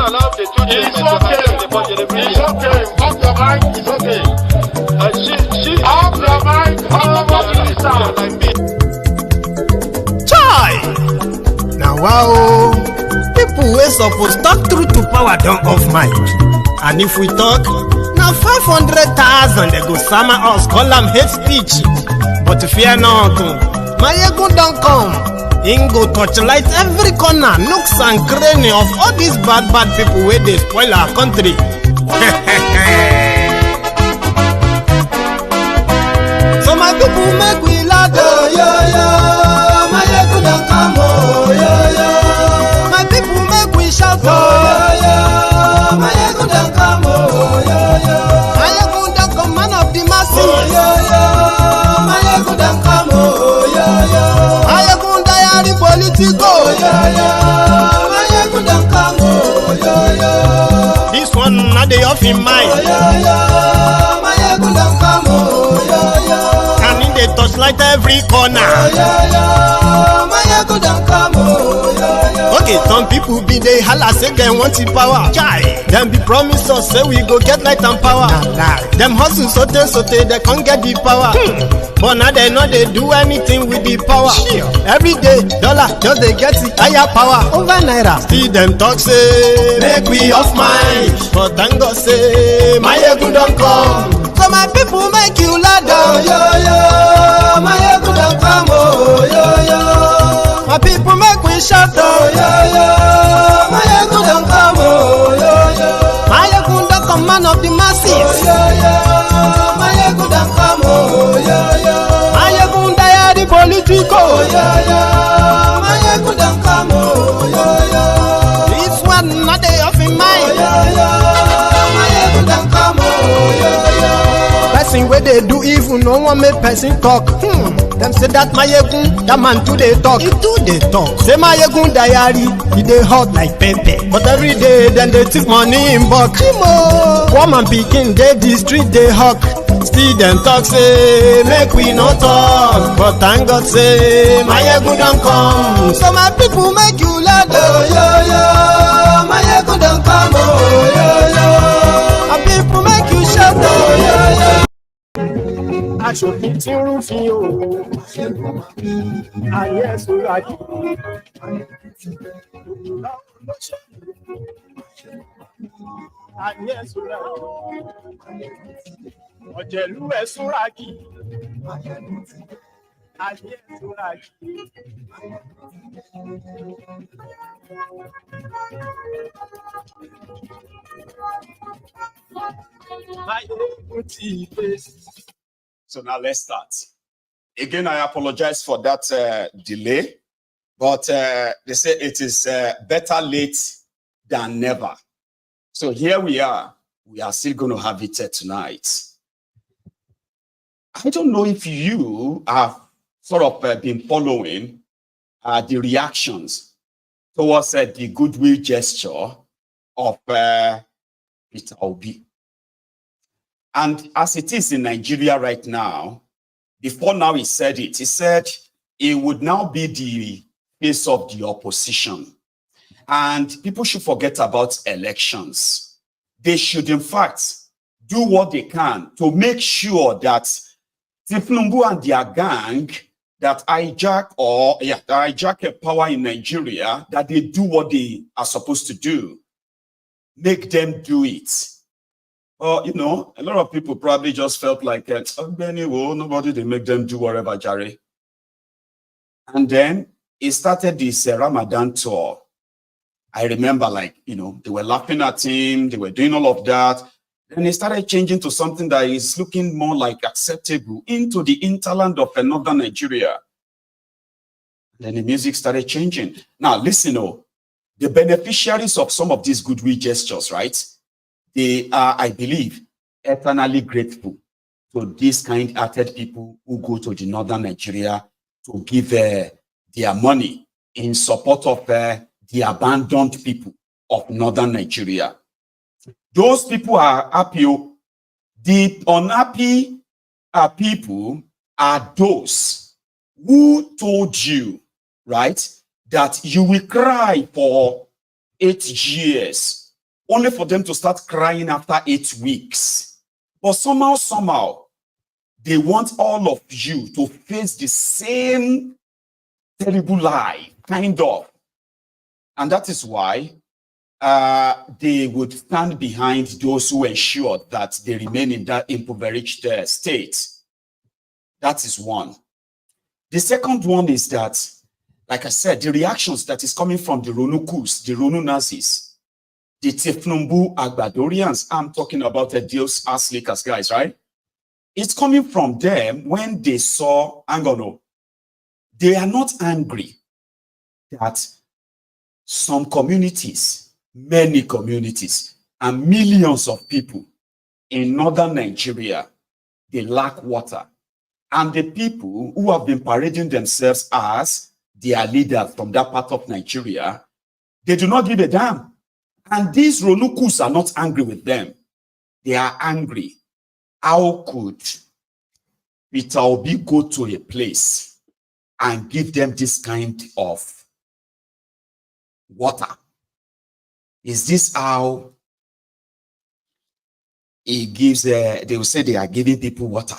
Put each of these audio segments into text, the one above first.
allow the two It's okay. It's okay. Off your mic. It's okay. Off your mic. Like me. Chai! Now wow, people wey suppose talk truth to power don't off mic. And if we talk, now 500,000 they go summer us call them hate speech. But fear not, Maiyegun don't come. Him go torchlight every corner, nooks and cranny of all these bad people where they spoil our country. So my people make we laugh, yo yo. Maiyegun don't come, oh yo yo. My people make we shout, oh yo yo. Maiyegun don't come, oh yo yo. Maiyegun don't come, man of the masses, oh yo yo. Maiyegun don't come, oh yo yo. Maiyegun diary Politico, oh yo yo. Maiyegun don't come, oh yo yo. This one not the off in mind, oh yo yo. Maiyegun don't come, oh yo yo. And in the touchlight every corner, oh yo yo. Maiyegun don't come, oh yo yo. Okay, some people be they holla say they want the power. Chai, them be promise us say we go get light and power. Nah. Them hustle so they can't get the power. But now they know they do anything with the power. Sure. Every day, dollar just they get the higher power over naira. Still them talk say make we off mind. But thank God say Maiyegun don't come. So my people make you laugh, oh yo yo. Maiyegun don't come, oh yo yo. My people make we shout, oh yo yo. Maiyegun don't come, oh yo yo. Maiyegun don't come, man of the masses, oh yo yo. Maiyegun don't come, oh yo yo. Maiyegun diary Politico, oh yo yo. Maiyegun don't come, oh yo yo. This one not they off in mind, oh yo yo. Maiyegun don't come, oh yo yo. Person where they do evil, no one make person talk. Them say that Maiyegun, that man too they talk. He too they talk. Say Maiyegun diary, he they hot like pepper. But every day then they take money in bulk. Woman picking they the street they hawk. Still them talk say make we no talk. But thank God say Maiyegun don't come. So my people make you laugh, oh yo yo. Maiyegun don't come, oh yo yo. My people make you shout, oh yo yo. Aṣòfin tí ń rúfin o, ayé ẹ̀sùn rájì. Ayé ẹ̀sùn rájì. Ọ̀jẹ̀lú ẹ̀sùn rájì. Ayé ẹ̀sùn rájì. Maiyegun ti dé. So now let's start. Again, I apologize for that delay, but they say it is better late than never. So here we are. We are still going to have it tonight. I don't know if you have sort of been following the reactions towards the goodwill gesture of Peter Obi. And as it is in Nigeria right now, before now he said it, he said he would now be the face of the opposition. And people should forget about elections. They should, in fact, do what they can to make sure that Tifnumbu and their gang that hijack a power in Nigeria, that they do what they are supposed to do. Make them do it. You know, a lot of people probably just felt like, nobody, they make them do whatever, Charade. And then he started this Ramadan tour. I remember, like, you know, they were laughing at him, they were doing all of that. Then he started changing to something that is looking more like acceptable into the hinterland of northern Nigeria. Then the music started changing. Now, listen, the beneficiaries of some of these goodwill gestures, right? They are, I believe, eternally grateful to these kind-hearted people who go to the northern Nigeria to give their money in support of the abandoned people of northern Nigeria. Those people are happy. The unhappy people are those who told you, right, that you will cry for 8 years only for them to start crying after 8 weeks. But somehow, they want all of you to face the same terrible lie, kind of. And that is why they would stand behind those who ensure that they remain in that impoverished state. That is one. The second one is that, like I said, the reactions that is coming from the Ronukus, the Ronu Nazis, the Tifnumbu Agbadorians, I'm talking about the Deus Aslikas guys, right? It's coming from them when they saw Angono. They are not angry that some communities, many communities, and millions of people in northern Nigeria, they lack water. And the people who have been parading themselves as their leaders from that part of Nigeria, they do not give a damn. And these Ronukus are not angry with them. They are angry. How could Peter Obi go to a place and give them this kind of water? Is this how he gives, they will say they are giving people water?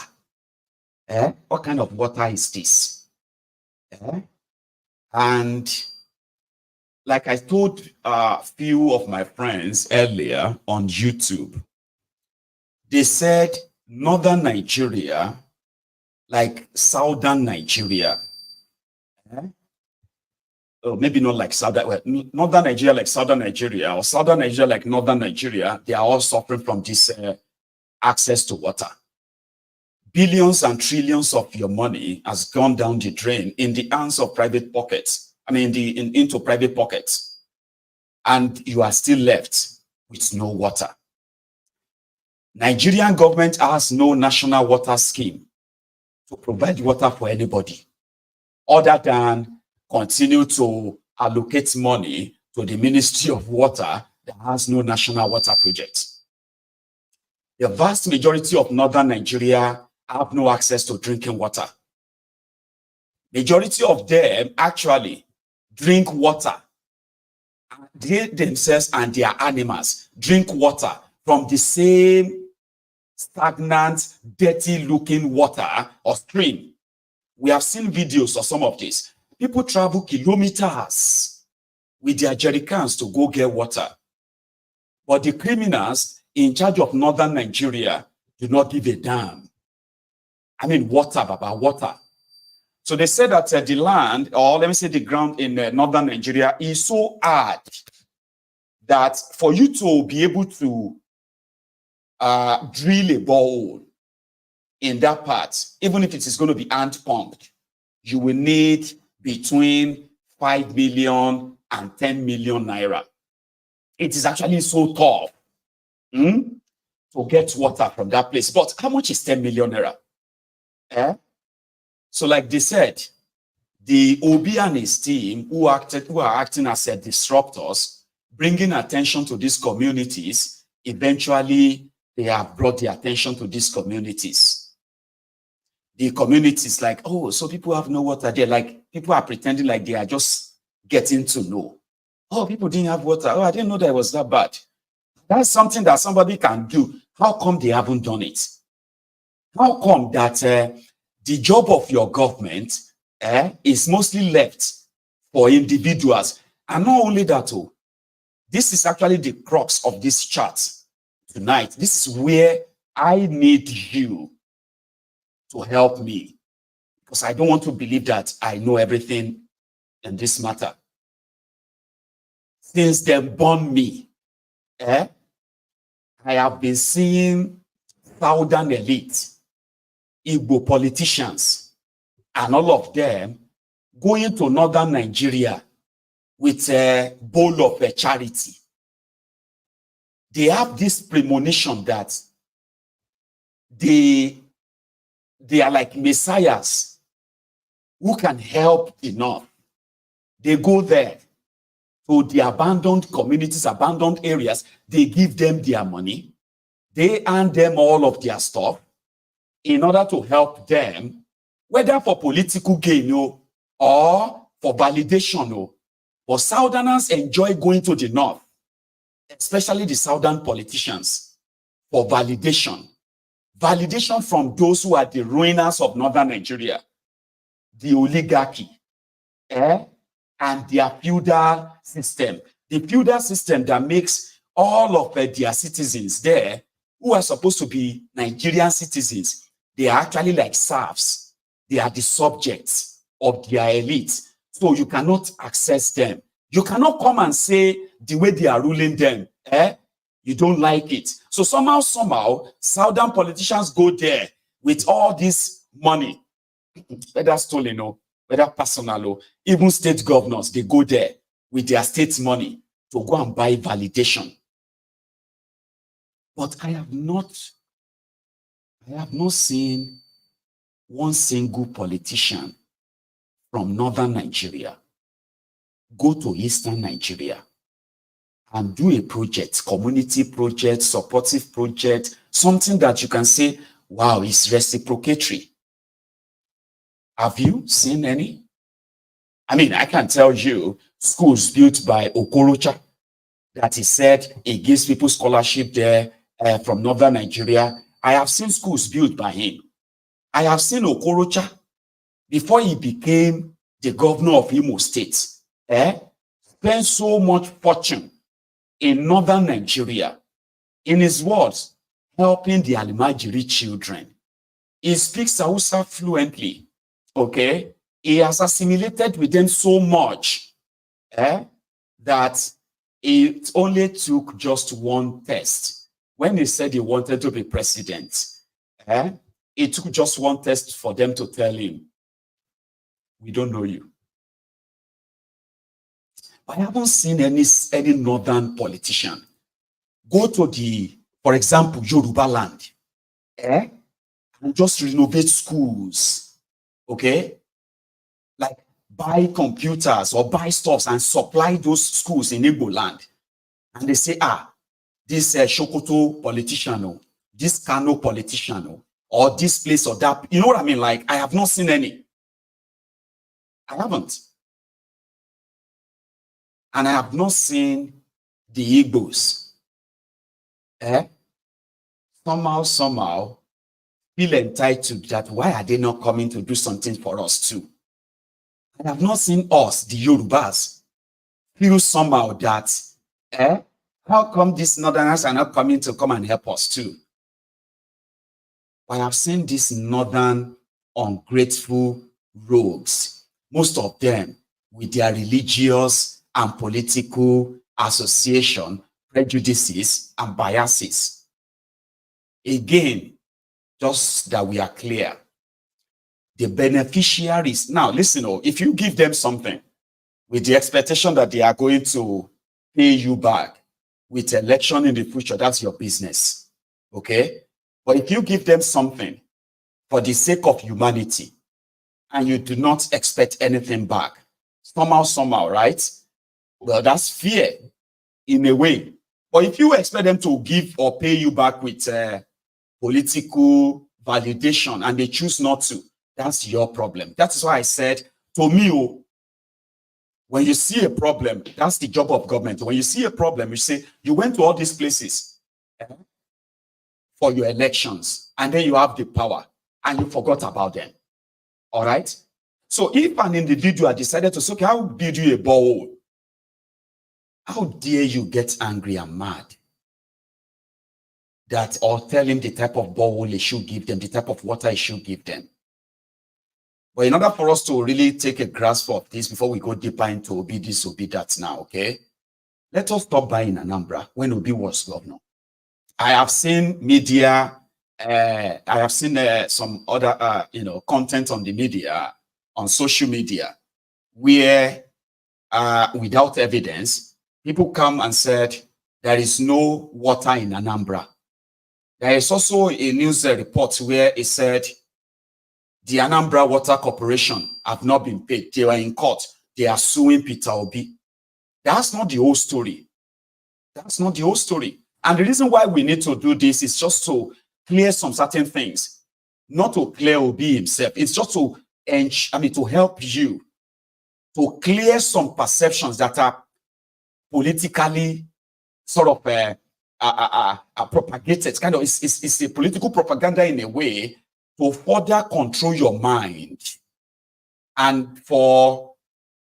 What kind of water is this? And like I told a few of my friends earlier on YouTube, they said northern Nigeria, like southern Nigeria. Oh, maybe not like southern, well, northern Nigeria like southern Nigeria, or southern Nigeria like northern Nigeria. They are all suffering from this access to water. Billions and trillions of your money has gone down the drain in the hands of private pockets. I mean, into private pockets. And you are still left with no water. Nigerian government has no national water scheme to provide water for anybody, other than continue to allocate money to the Ministry of Water that has no national water project. The vast majority of northern Nigeria have no access to drinking water. Majority of them actually drink water. They themselves and their animals drink water from the same stagnant, dirty-looking water or stream. We have seen videos of some of this. People travel kilometers with their jerrycans to go get water. But the criminals in charge of northern Nigeria do not give a damn. I mean, water, Baba, water. So they said that the land, or let me say the ground in northern Nigeria is so hard that for you to be able to drill a borehole in that part, even if it is going to be hand pumped, you will need between 5 million and 10 million naira. It is actually so tough to get water from that place. But how much is 10 million naira? So like they said, the Obi and his team who are acting as disruptors, bringing attention to these communities, eventually they have brought the attention to these communities. The communities like, oh, so people have no water there. Like people are pretending like they are just getting to know. Oh, people didn't have water. Oh, I didn't know that it was that bad. That's something that somebody can do. How come they haven't done it? How come that the job of your government is mostly left for individuals? And not only that, this is actually the crux of this chat tonight. This is where I need you to help me, because I don't want to believe that I know everything in this matter. Since they born me, I have been seeing southern elite, Igbo politicians, and all of them going to northern Nigeria with a bowl of charity. They have this premonition that they are like messiahs who can help enough. They go there to the abandoned communities, abandoned areas. They give them their money. They hand them all of their stuff in order to help them, whether for political gain or for validation. But Southerners enjoy going to the north especially the southern politicians, for validation. Validation from those who are the ruiners of northern Nigeria, the oligarchy, and their feudal system. The feudal system that makes all of their citizens there, who are supposed to be Nigerian citizens, they are actually like serfs. They are the subjects of their elite. So you cannot access them. You cannot come and say the way they are ruling them, you don't like it. So somehow, southern politicians go there with all this money, whether stolen or whether personal or even state governors, they go there with their state money to go and buy validation. But I have not seen one single politician from northern Nigeria go to eastern Nigeria and do a project, community project, supportive project, something that you can say, wow, it's reciprocatory. Have you seen any? I mean, I can tell you schools built by Okorocha that he said he gives people scholarship there from northern Nigeria. I have seen schools built by him. I have seen Okorocha before he became the governor of Imo State, spend so much fortune in northern Nigeria. In his words, helping the Alimajiri children. He speaks Hausa fluently. Okay, he has assimilated with them so much that it only took just one test. When he said he wanted to be president, it took just one test for them to tell him, we don't know you. I haven't seen any northern politician go to the, for example, Yoruba land, and just renovate schools. Okay, like buy computers or buy stuffs and supply those schools in Igbo land. And they say, this Shokoto politician, this Kano politician, or this place or that. You know what I mean? Like, I have not seen any. I haven't. And I have not seen the Igbos. Somehow, feel entitled that why are they not coming to do something for us too? I have not seen us, the Yorubas, feel somehow that, how come these northerners are not coming to come and help us too? I have seen these northern ungrateful rogues, most of them with their religious and political association, prejudices, and biases. Again, just that we are clear, the beneficiaries. Now, listen, if you give them something with the expectation that they are going to pay you back with election in the future, that's your business, okay? But if you give them something for the sake of humanity and you do not expect anything back, somehow, right? Well, that's fear in a way. But if you expect them to give or pay you back with political validation and they choose not to, that's your problem. That is why I said, to me, when you see a problem, that's the job of government. When you see a problem, you say, you went to all these places for your elections, and then you have the power, and you forgot about them. All right? So if an individual decided to say, okay, I'll build you a borehole, how dare you get angry and mad? That, or tell him the type of borehole he should give them, the type of water he should give them. But in order for us to really take a grasp of this before we go deeper into Obi this, Obi that now, okay? Let us stop by in Anambra when Obi was governor. I have seen media, I have seen some other, content on the media, on social media, where without evidence, people come and said, there is no water in Anambra. There is also a news report where it said the Anambra Water Corporation have not been paid. They were in court. They are suing Peter Obi. That's not the whole story. That's not the whole story. And the reason why we need to do this is just to clear some certain things, not to clear Obi himself. It's just to, to help you to clear some perceptions that are politically sort of propagated. Kind of, it's a political propaganda in a way to further control your mind, and for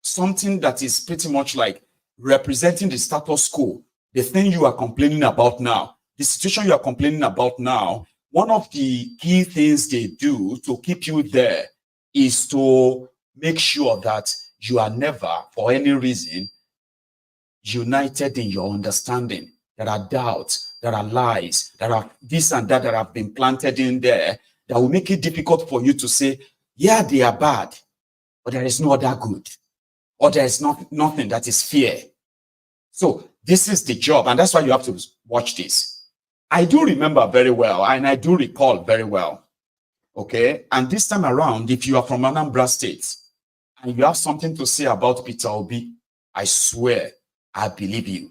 something that is pretty much like representing the status quo, the thing you are complaining about now, the situation you are complaining about now. One of the key things they do to keep you there is to make sure that you are never, for any reason, united in your understanding. There are doubts, there are lies, there are this and that have been planted in there that will make it difficult for you to say, yeah, they are bad, but there is no other good, or there is nothing that is fair. So this is the job, and that's why you have to watch this. I do remember very well, and I do recall very well, okay? And this time around, if you are from Anambra State, and you have something to say about Peter Obi, I swear, I believe you.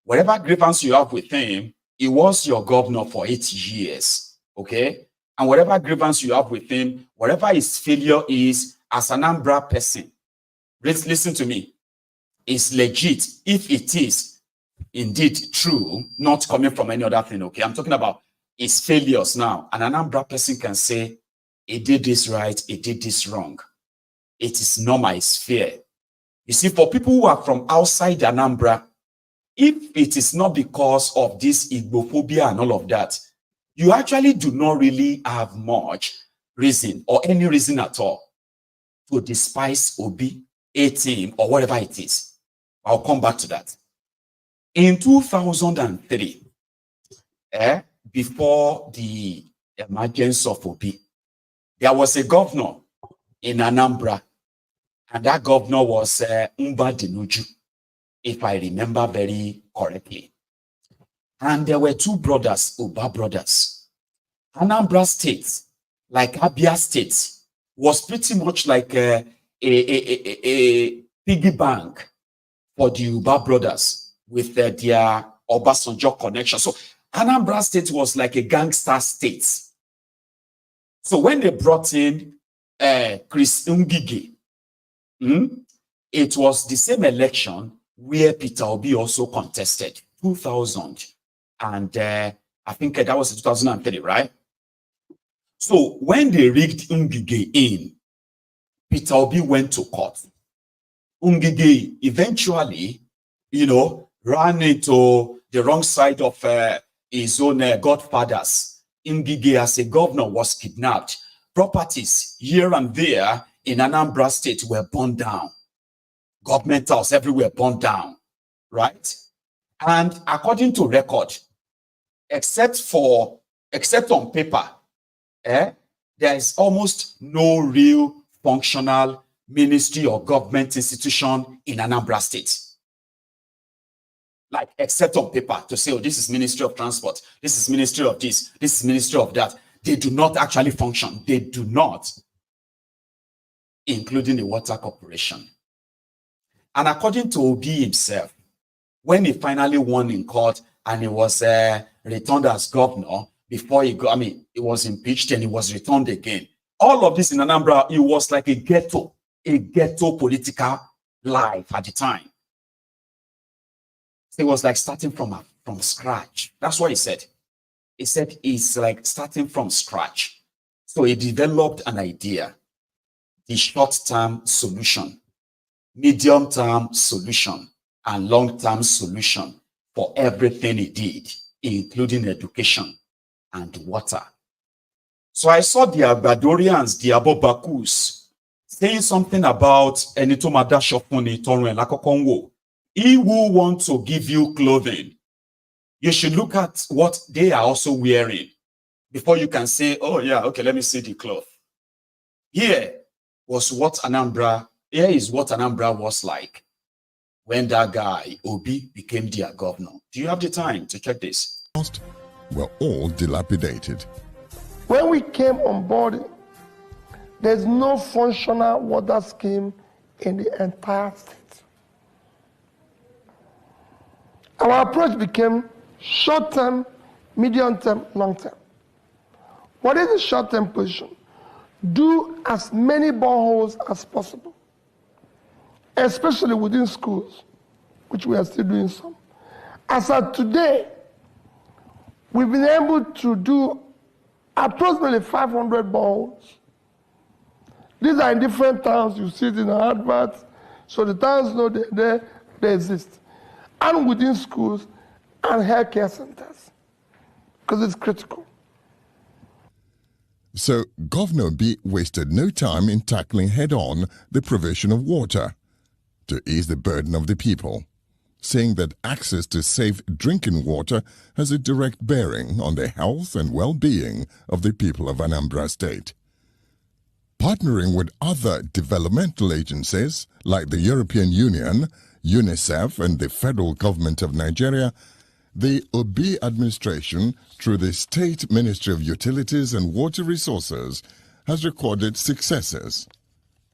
Whatever grievance you have with him, he was your governor for 8 years, okay? And whatever grievance you have with him, whatever his failure is as an Anambra person, listen to me, it's legit if it is indeed true, not coming from any other thing, okay? I'm talking about his failures now. And an Anambra person can say, he did this right, he did this wrong. It is normal, it's fair. You see, for people who are from outside Anambra, if it is not because of this Igbophobia and all of that, you actually do not really have much reason or any reason at all to despise Obi, hate him, or whatever it is. I'll come back to that. In 2003, before the emergence of Obi, there was a governor in Anambra, and that governor was Umba Dinuju, if I remember very correctly. And there were two brothers, Oba brothers. Anambra State, like Abia State, was pretty much like a piggy bank for the Uba brothers with their Obasanjo connection. So Anambra State was like a gangster state. So when they brought in Chris Ngige, it was the same election where Peter Obi also contested, 2000. And I think that was 2003, right? So when they rigged Ngige in, Peter Obi went to court. Ngige eventually, ran into the wrong side of his own godfathers. Ngige, as a governor, was kidnapped. Properties here and there in Anambra State were burned down. Government house everywhere burned down, right? And according to record, except on paper, there is almost no real functional ministry or government institution in Anambra State. Like, except on paper, to say, oh, this is Ministry of Transport, this is Ministry of this is Ministry of that. They do not actually function. They do not, including the Water Corporation. And according to Obi himself, when he finally won in court and he was returned as governor, before he he was impeached and he was returned again. All of this in Anambra, it was like a ghetto political life at the time. It was like starting from scratch. That's what he said. He said it's like starting from scratch. So he developed an idea, the short-term solution, medium-term solution, and long-term solution for everything he did, including education and water. So I saw the Abadorians, the Abobakus, saying something about Enitomada Shofuni Torren Lakokongo. He who wants to give you clothing, you should look at what they are also wearing before you can say, oh yeah, okay, let me see the cloth. Here is what Anambra was like when that guy, Obi, became their governor. Do you have the time to check this? Were all dilapidated. When we came on board, there's no functional water scheme in the entire state. Our approach became short-term, medium-term, long-term. What is the short-term position? Do as many boreholes as possible, especially within schools, which we are still doing some. As of today, we've been able to do approximately 500 boreholes. These are in different towns. You see it in our adverts, so the towns know they exist. And within schools and healthcare centers, because it's critical. So Governor Obi wasted no time in tackling head-on the provision of water to ease the burden of the people, saying that access to safe drinking water has a direct bearing on the health and well-being of the people of Anambra State. Partnering with other developmental agencies like the European Union, UNICEF, and the federal government of Nigeria, the Obi administration, through the State Ministry of Utilities and Water Resources, has recorded successes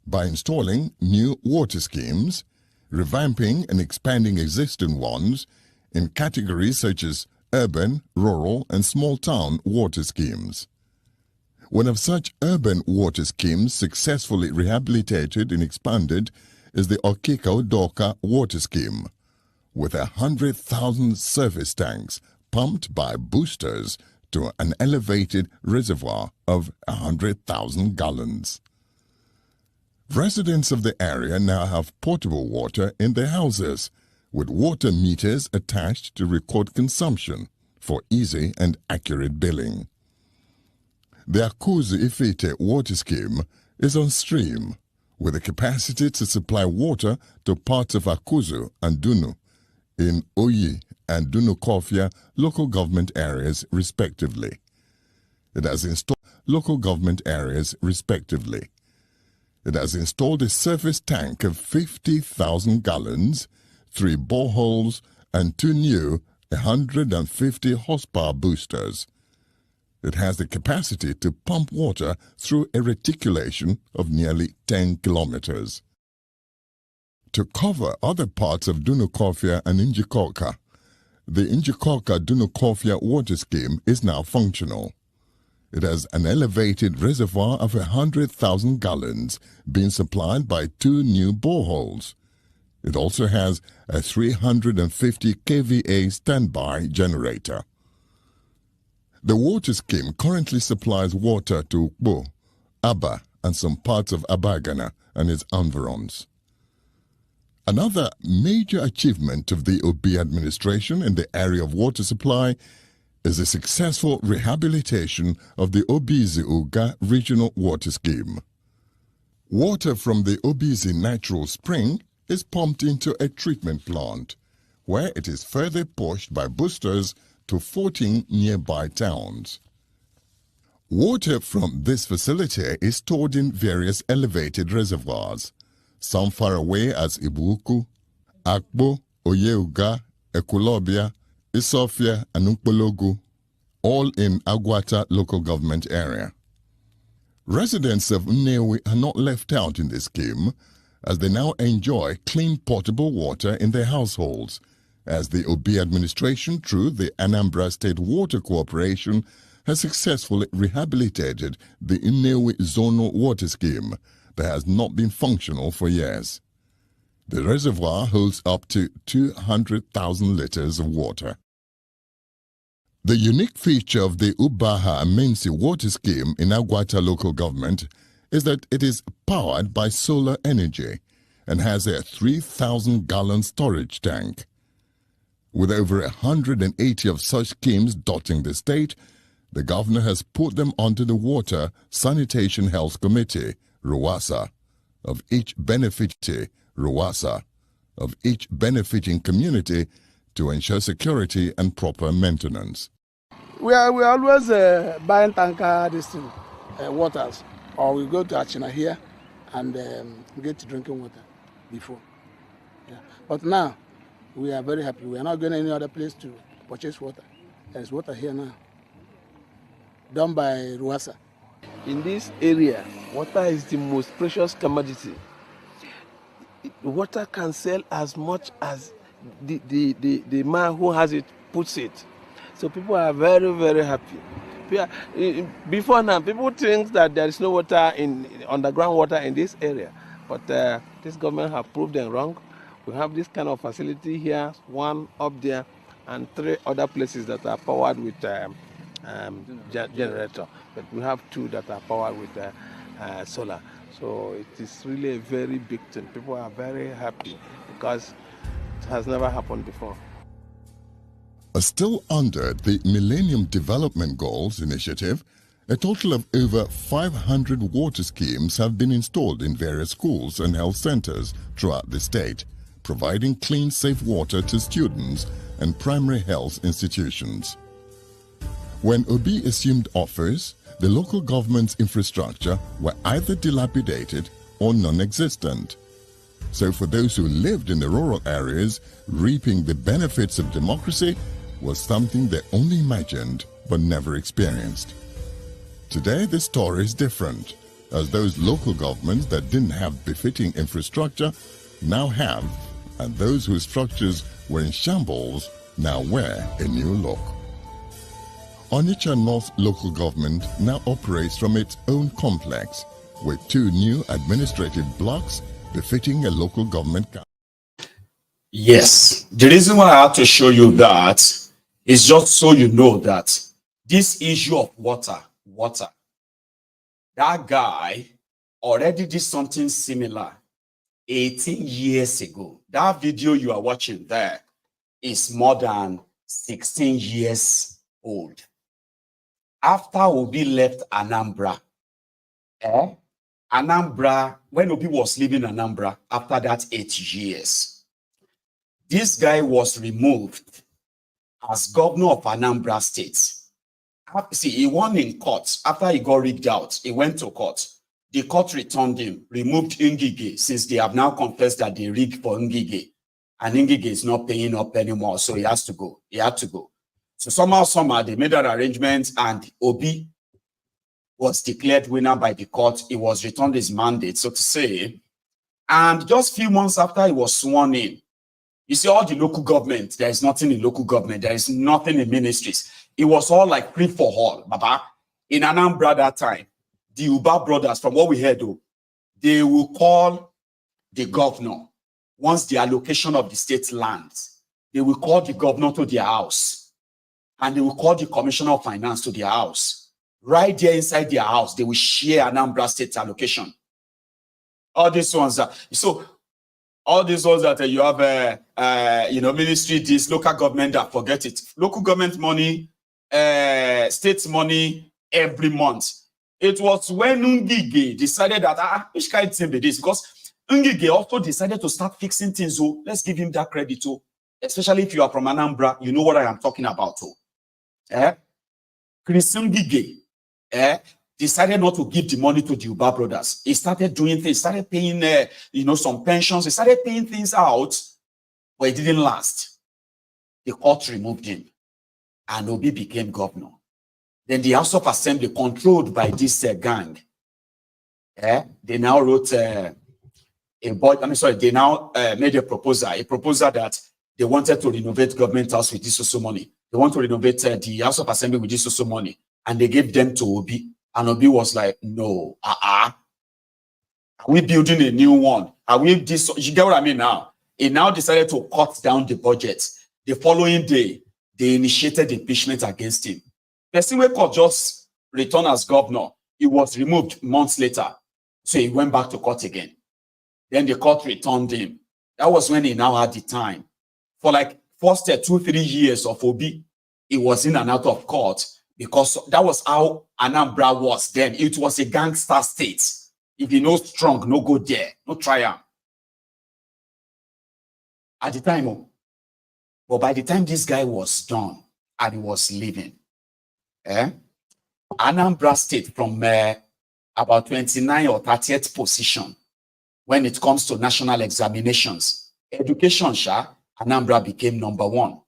by installing new water schemes, revamping and expanding existing ones in categories such as urban, rural, and small-town water schemes. One of such urban water schemes successfully rehabilitated and expanded is the Okika Odoka water scheme, with 100,000 surface tanks pumped by boosters to an elevated reservoir of 100,000 gallons. Residents of the area now have potable water in their houses, with water meters attached to record consumption for easy and accurate billing. The Akuzu Ifite water scheme is on stream, with the capacity to supply water to parts of Akuzu and Dunu in Oyi and Dunukofia local government areas respectively. It has installed local government areas respectively. It has installed a surface tank of 50,000 gallons, 3 boreholes, and 2 new 150 horsepower boosters. It has the capacity to pump water through a reticulation of nearly 10 kilometers. To cover other parts of Dunukofia and Njikoka, the Njikoka-Dunukofia water scheme is now functional. It has an elevated reservoir of 100,000 gallons being supplied by 2 new boreholes. It also has a 350 kVA standby generator. The water scheme currently supplies water to Ukbo, Aba, and some parts of Abagana and its environs. Another major achievement of the Obi administration in the area of water supply is the successful rehabilitation of the Obizi Uga Regional Water Scheme. Water from the Obizi Natural Spring is pumped into a treatment plant, where it is further pushed by boosters to 14 nearby towns. Water from this facility is stored in various elevated reservoirs, some far away as Ibuku, Akbo, Oyeuga, Ekulobia, Isofia, and Ukpologu, all in Agwata local government area. Residents of Nnewi are not left out in this scheme, as they now enjoy clean potable water in their households, as the Obi administration, through the Anambra State Water Corporation, has successfully rehabilitated the Nnewi Zonal Water Scheme that has not been functional for years. The reservoir holds up to 200,000 liters of water. The unique feature of the Ubaha Amensi water scheme in Agwata local government is that it is powered by solar energy and has a 3,000-gallon storage tank. With over 180 of such schemes dotting the state, the governor has put them onto the Water Sanitation Health Committee, RUWASA, of each benefiting community to ensure security and proper maintenance. We are always buying tanker waters, or we go to Achina here and get drinking water before. Yeah. But now, we are very happy. We are not going any other place to purchase water. There is water here now, done by RUWASA. In this area, water is the most precious commodity. Water can sell as much as the man who has it puts it. So people are very, very happy. Before now, people think that there is no water underground water in this area. But this government have proved them wrong. We have this kind of facility here, one up there, and 3 other places that are powered with generator. But we have 2 that are powered with solar. So it is really a very big thing. People are very happy because it has never happened before. Still under the Millennium Development Goals initiative, a total of over 500 water schemes have been installed in various schools and health centers throughout the state, providing clean, safe water to students and primary health institutions. When Obi assumed office, the local government's infrastructure were either dilapidated or non-existent. So for those who lived in the rural areas, reaping the benefits of democracy was something they only imagined but never experienced. Today the story is different, as those local governments that didn't have befitting infrastructure now have, and those whose structures were in shambles now wear a new look. Onitsha North local government now operates from its own complex with 2 new administrative blocks befitting a local government. Yes, the reason why I have to show you that is just so you know that this issue of water, that guy already did something similar 18 years ago. That video you are watching there is more than 16 years old. After Obi left Anambra, when Obi was leaving Anambra, after that 8 years, this guy was removed as governor of Anambra State. See, he won in court. After he got rigged out, he went to court. The court returned him, removed Ngige, since they have now confessed that they rigged for Ngige. And Ngige is not paying up anymore, so he has to go. He had to go. So somehow, they made an arrangement, and Obi was declared winner by the court. He was returned his mandate, so to say. And just a few months after he was sworn in, you see all the local government, there is nothing in local government. There is nothing in ministries. It was all like free for all, Baba. In Anambra that time, the Uba brothers, from what we heard, though, they will call the governor once the allocation of the state lands. They will call the governor to their house, and they will call the commissioner of finance to their house. Right there inside their house, they will share Anambra state allocation. All these ones are all these ones that you have, ministry, this local government, that forget it. Local government money, state money every month. It was when Ngige decided that, which kind of thing be this? Because Ngige also decided to start fixing things. So let's give him that credit too. Especially if you are from Anambra, you know what I am talking about too. Chris Ngige, decided not to give the money to the Uba brothers. He started doing things, started paying, some pensions. He started paying things out, but it didn't last. The court removed him, and Obi became governor. Then the House of Assembly, controlled by this gang, they now wrote they now made a proposal that they wanted to renovate government house with this social money. They want to renovate the House of Assembly with this social money, and they gave them to Obi. And Obi was like, no, Are we building a new one? Are we this? You get what I mean now? He now decided to cut down the budget. The following day, they initiated impeachment against him. The same way court just returned as governor, he was removed months later. So he went back to court again. Then the court returned him. That was when he now had the time. For like first 2-3 years of Obi, he was in and out of court, because that was how Anambra was then. It was a gangster state. If you know strong, no go there, no try am. At the time, but by the time this guy was done and he was leaving, Anambra State from about 29th or 30th position when it comes to national examinations. Education, Anambra became number 1.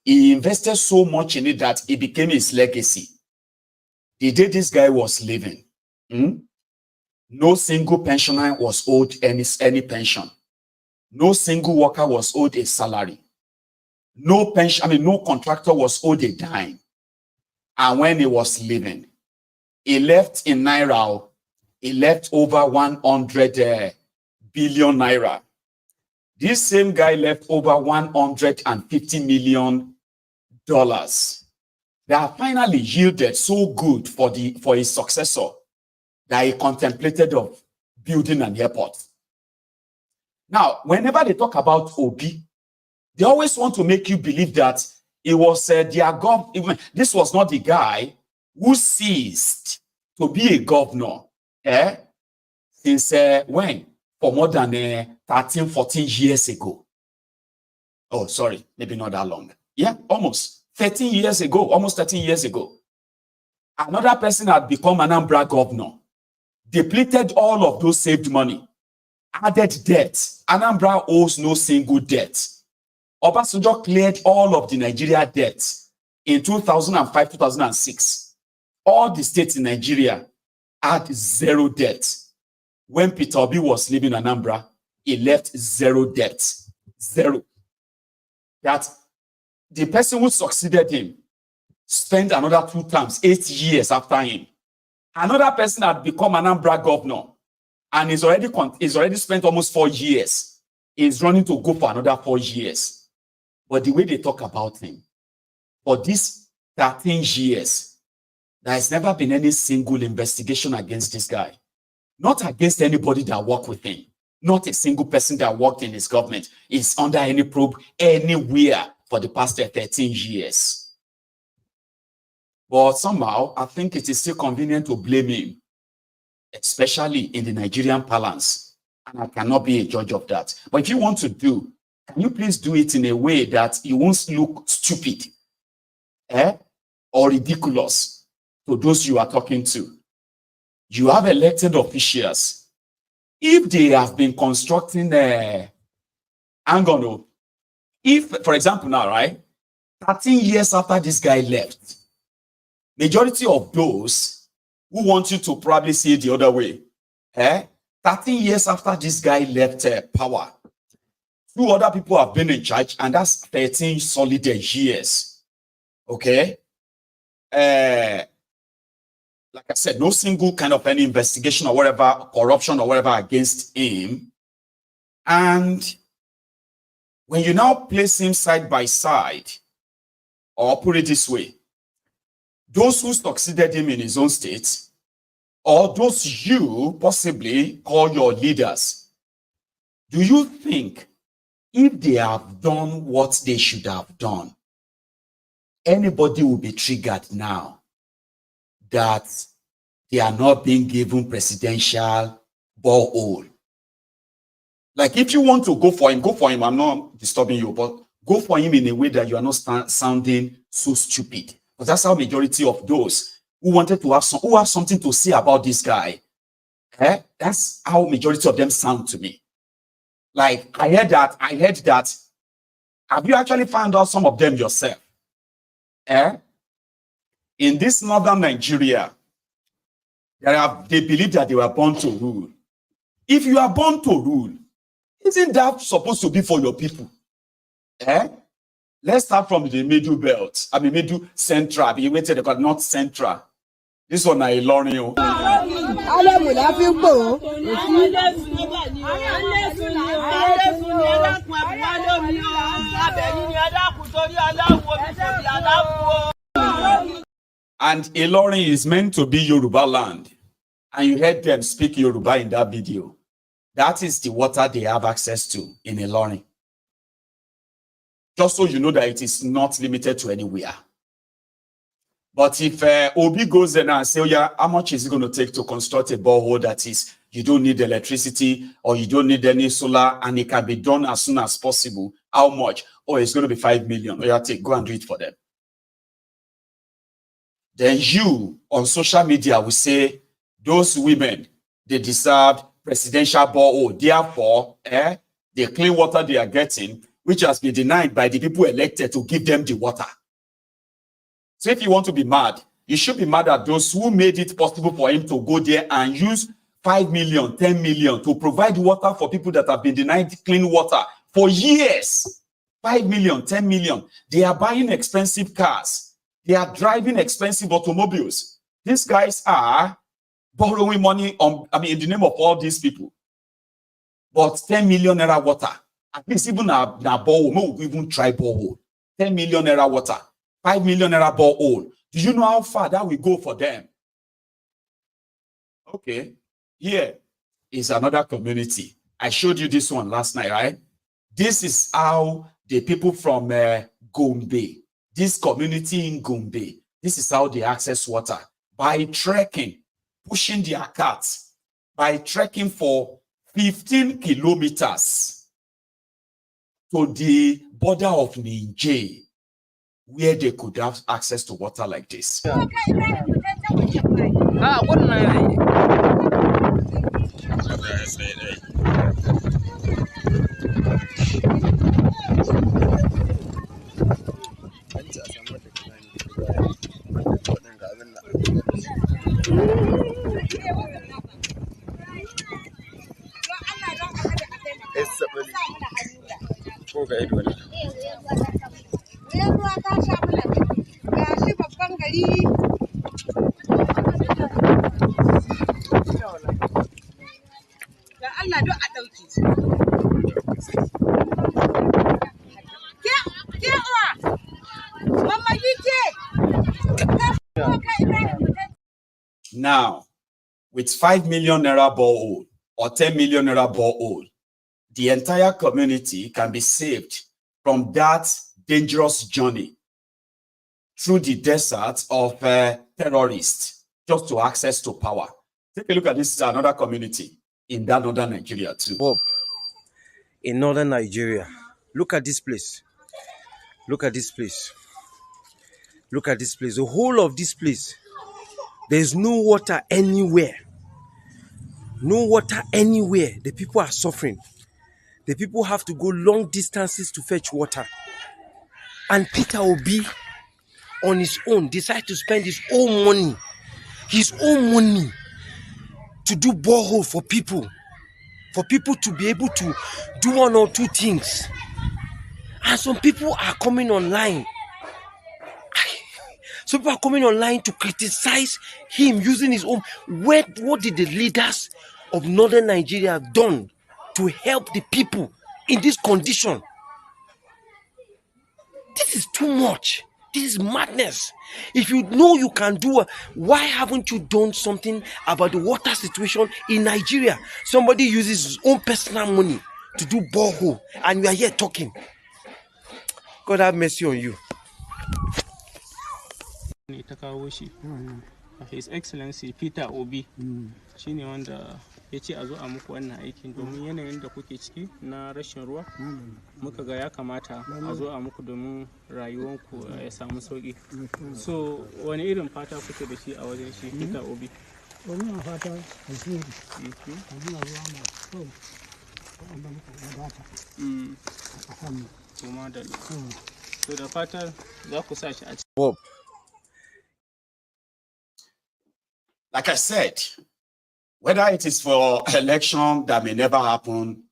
He invested so much in it that it became his legacy. The day this guy was leaving, no single pensioner was owed any pension. No single worker was owed a salary. No contractor was owed a dime. And when he was leaving, he left in Naira, he left over 100 billion Naira. This same guy left over $150 million that finally yielded so good for his successor that he contemplated of building an airport. Now, whenever they talk about Obi, they always want to make you believe that it was their government. This was not the guy who ceased to be a governor since when? For more than 13, 14 years ago. Oh, sorry, maybe not that long. Yeah, almost 13 years ago, almost 13 years ago. Another person had become Anambra governor, depleted all of those saved money, added debt. Anambra owes no single debt. Obasanjo cleared all of the Nigeria debts in 2005, 2006. All the states in Nigeria had zero debt. When Peter Obi was living in Anambra, he left zero debt. Zero. That the person who succeeded him spent another 2 terms, 8 years after him. Another person had become Anambra governor and he's already spent almost 4 years. He's running to go for another 4 years. But the way they talk about him, for these 13 years, there has never been any single investigation against this guy. Not against anybody that worked with him. Not a single person that worked in his government is under any probe anywhere for the past 13 years. But somehow, I think it is still convenient to blame him, especially in the Nigerian parlance. And I cannot be a judge of that. But if you want to do, can you please do it in a way that you won't look stupid or ridiculous to those you are talking to? You have elected officials. If they have been constructing if, for example, now, right, 13 years after this guy left, majority of those who want you to probably see it the other way, 13 years after this guy left power, 2 other people have been in charge, and that's 13 solid years. Okay? Like I said, no single kind of any investigation or whatever, corruption or whatever against him. And when you now place him side by side, or put it this way, those who succeeded him in his own state, or those you possibly call your leaders, do you think if they have done what they should have done, anybody will be triggered now that they are not being given presidential borehole? Like, if you want to go for him, go for him. I'm not disturbing you, but go for him in a way that you are not sounding so stupid. But that's how majority of those who wanted to have who have something to say about this guy, that's how majority of them sound to me. Like, I heard that. Have you actually found out some of them yourself? In this northern Nigeria, they believe that they were born to rule. If you are born to rule, isn't that supposed to be for your people? Let's start from the middle belt. I mean, middle central. You waited about not central. This one I learn you. And Ilorin is meant to be Yoruba land. And you heard them speak Yoruba in that video. That is the water they have access to in Ilorin. Just so you know that it is not limited to anywhere. But if Obi goes in and say, oh yeah, how much is it going to take to construct a borehole that is, you don't need electricity or you don't need any solar and it can be done as soon as possible? How much? Oh, it's going to be 5 million. Oh yeah, go and do it for them. Then you on social media will say, those women, they deserve presidential borehole. Therefore, the clean water they are getting, which has been denied by the people elected to give them the water. So if you want to be mad, you should be mad at those who made it possible for him to go there and use 5 million, 10 million to provide water for people that have been denied clean water for years. 5 million, 10 million. They are buying expensive cars. They are driving expensive automobiles. These guys are borrowing money in the name of all these people. But 10 million naira water. At least even a borehole, we even try borehole. 10 million naira water, 5 million naira borehole. Do you know how far that will go for them? Okay, here is another community. I showed you this one last night, right? This is how the people from Gombe, this community in Gombe, this is how they access water. By trekking, pushing their carts, by trekking for 15 kilometers to the border of Niger, where they could have access to water like this. Now, with 5 million naira borehole or 10 million naira borehole, the entire community can be saved from that dangerous journey through the desert of terrorists just to access to power. Take a look at this, another community in that northern Nigeria too. Bob, in northern Nigeria, look at this place. Look at this place. Look at this place. The whole of this place, there's no water anywhere. No water anywhere. The people are suffering. The people have to go long distances to fetch water. And Peter Obi, on his own, decided to spend his own money to do borehole for people to be able to do one or two things. And some people are coming online. Some people are coming online to criticize him using his own. What did the leaders of northern Nigeria have done to help the people in this condition? This is too much. This is madness. If you know you can do why haven't you done something about the water situation in Nigeria? Somebody uses his own personal money to do borehole, and we are here talking. God have mercy on you. His Excellency Peter Obi shine wanda ya ce a zo a muku wannan aikin domin yanayin da kuke ciki na rashin ruwa muka ga ya kamata a zo a muku domin rayuwanku ya samu sauki. So wani irin fata kuke da shi a wajen shi Peter Obi? Wani fata alheri abin ruwa masu kyau wanda muka gabata a ƙasarmu. Kuma da so da fatan za ku sa shi a cikin Bob. Like I said, whether it is for election that may never happen,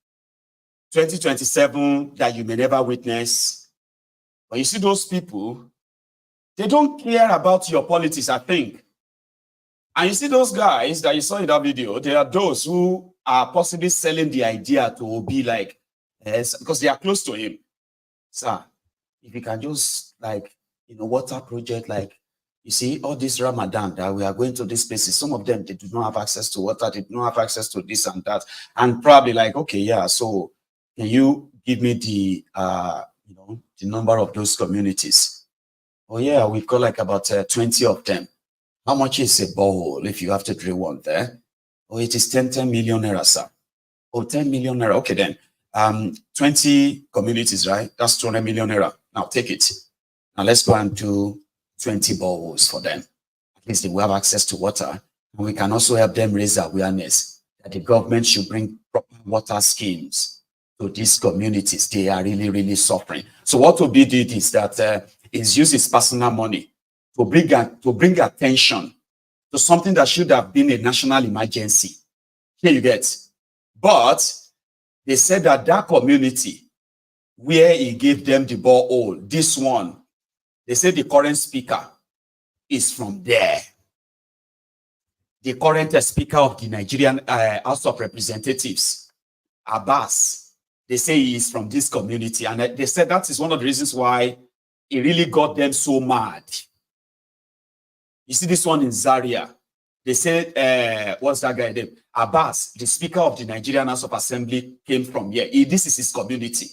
2027 that you may never witness, but you see those people, they don't care about your politics, I think. And you see those guys that you saw in that video, they are those who are possibly selling the idea to be like, yes, because they are close to him. Sir, if you can just water project, like, you see, all this Ramadan that we are going to these places, some of them, they do not have access to water, they do not have access to this and that. And probably like, okay, yeah, so can you give me the, the number of those communities? Oh yeah, we've got like about 20 of them. How much is a borehole if you have to drill one there? Oh, it is 10 million naira, sir. Oh, 10 million naira. Okay, then 20 communities, right? That's 200 million naira. Now take it. Now let's go and do 20 boreholes for them. At least they will have access to water. And we can also help them raise awareness that the government should bring proper water schemes to these communities. They are really, really suffering. So what Obi did is that he's used his personal money to bring attention to something that should have been a national emergency. Here you get. But they said that community where he gave them the borehole, this one, they say the current speaker is from there. The current speaker of the Nigerian House of Representatives, Abbas, they say he is from this community. And they said that is one of the reasons why it really got them so mad. You see this one in Zaria. They said, what's that guy name? Abbas, the Speaker of the Nigerian House of Assembly, came from here. This is his community.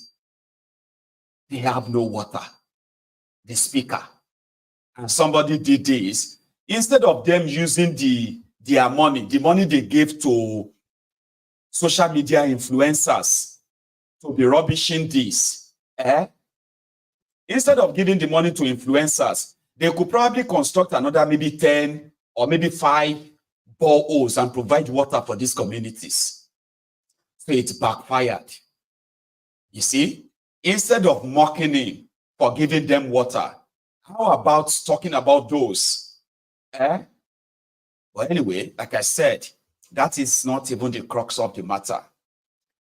They have no water. The Speaker. And somebody did this. Instead of them using their money, the money they gave to social media influencers to be rubbishing this, instead of giving the money to influencers, they could probably construct another maybe 10 or maybe 5 boreholes and provide water for these communities. So it's backfired. You see, instead of mocking him for giving them water, how about talking about those? But anyway, like I said, that is not even the crux of the matter.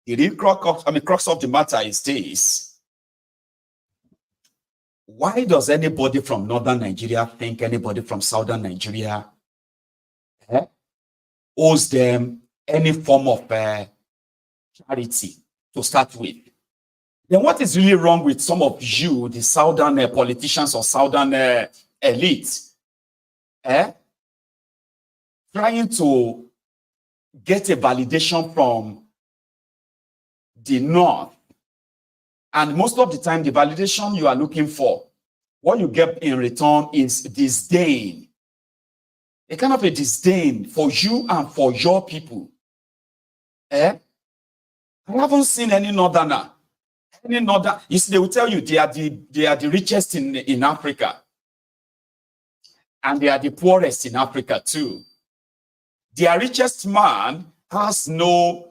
The real crux of the matter is this. Why does anybody from northern Nigeria think anybody from southern Nigeria owes them any form of charity to start with? Then what is really wrong with some of you, the southern politicians or southern elites, trying to get a validation from the north? And most of the time, the validation you are looking for, what you get in return is disdain. A kind of a disdain for you and for your people. I haven't seen any northerner. You see, they will tell you they are the richest in Africa. And they are the poorest in Africa too. Their richest man has no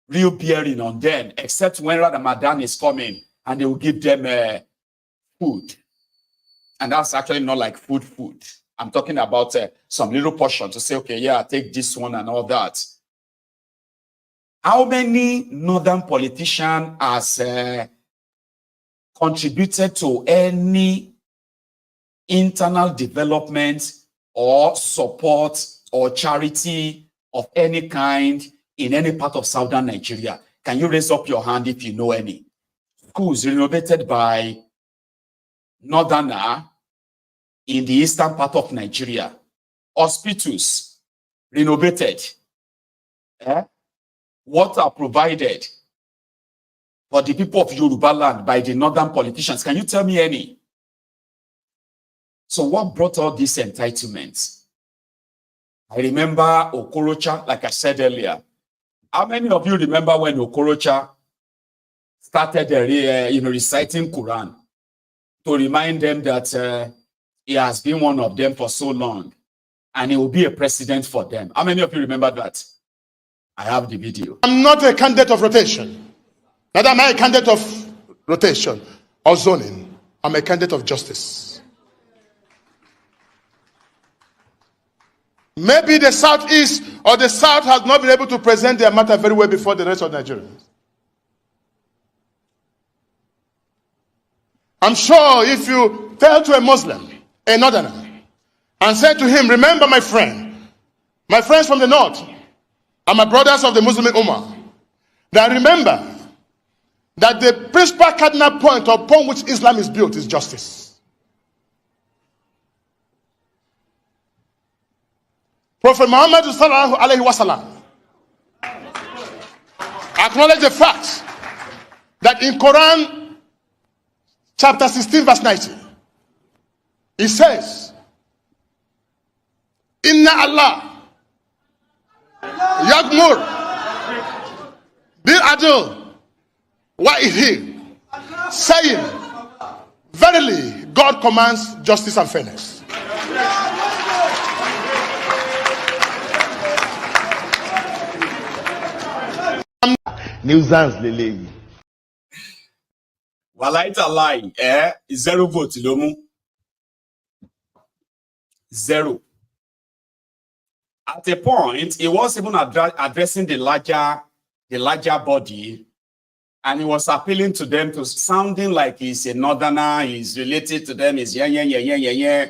real bearing on them, except when Ramadan is coming and they will give them food. And that's actually not like food. I'm talking about some little portion to say, okay, yeah, take this one and all that. How many northern politician has contributed to any internal development or support or charity of any kind in any part of southern Nigeria? Can you raise up your hand if you know any? Schools renovated by northerner in the eastern part of Nigeria. Hospitals renovated. Water provided for the people of Yoruba land by the northern politicians. Can you tell me any? So what brought all these entitlements? I remember Okorocha, like I said earlier. How many of you remember when Okorocha started reciting Quran to remind them that he has been one of them for so long and he will be a president for them? How many of you remember that? I have the video. I'm not a candidate of rotation. Neither am I a candidate of rotation or zoning. I'm a candidate of justice. Maybe the Southeast or the South has not been able to present their matter very well before the rest of Nigerians. I'm sure if you tell to a Muslim, a northerner, and say to him, remember my friends from the north, and my brothers of the Muslim Ummah, that remember that the principal cardinal point upon which Islam is built is justice. Prophet Muhammad sallallahu alaihi wasallam acknowledged the fact that in Quran chapter 16 verse 90, it says, Inna Allah Yagmur bil adl wa ihil, saying, verily God commands justice and fairness. Nuisance lele. Walaita lie, zero vote lomu. Zero. At a point, he was even addressing the larger body, and he was appealing to them, to sounding like he's a northerner, he's related to them, he's yeah.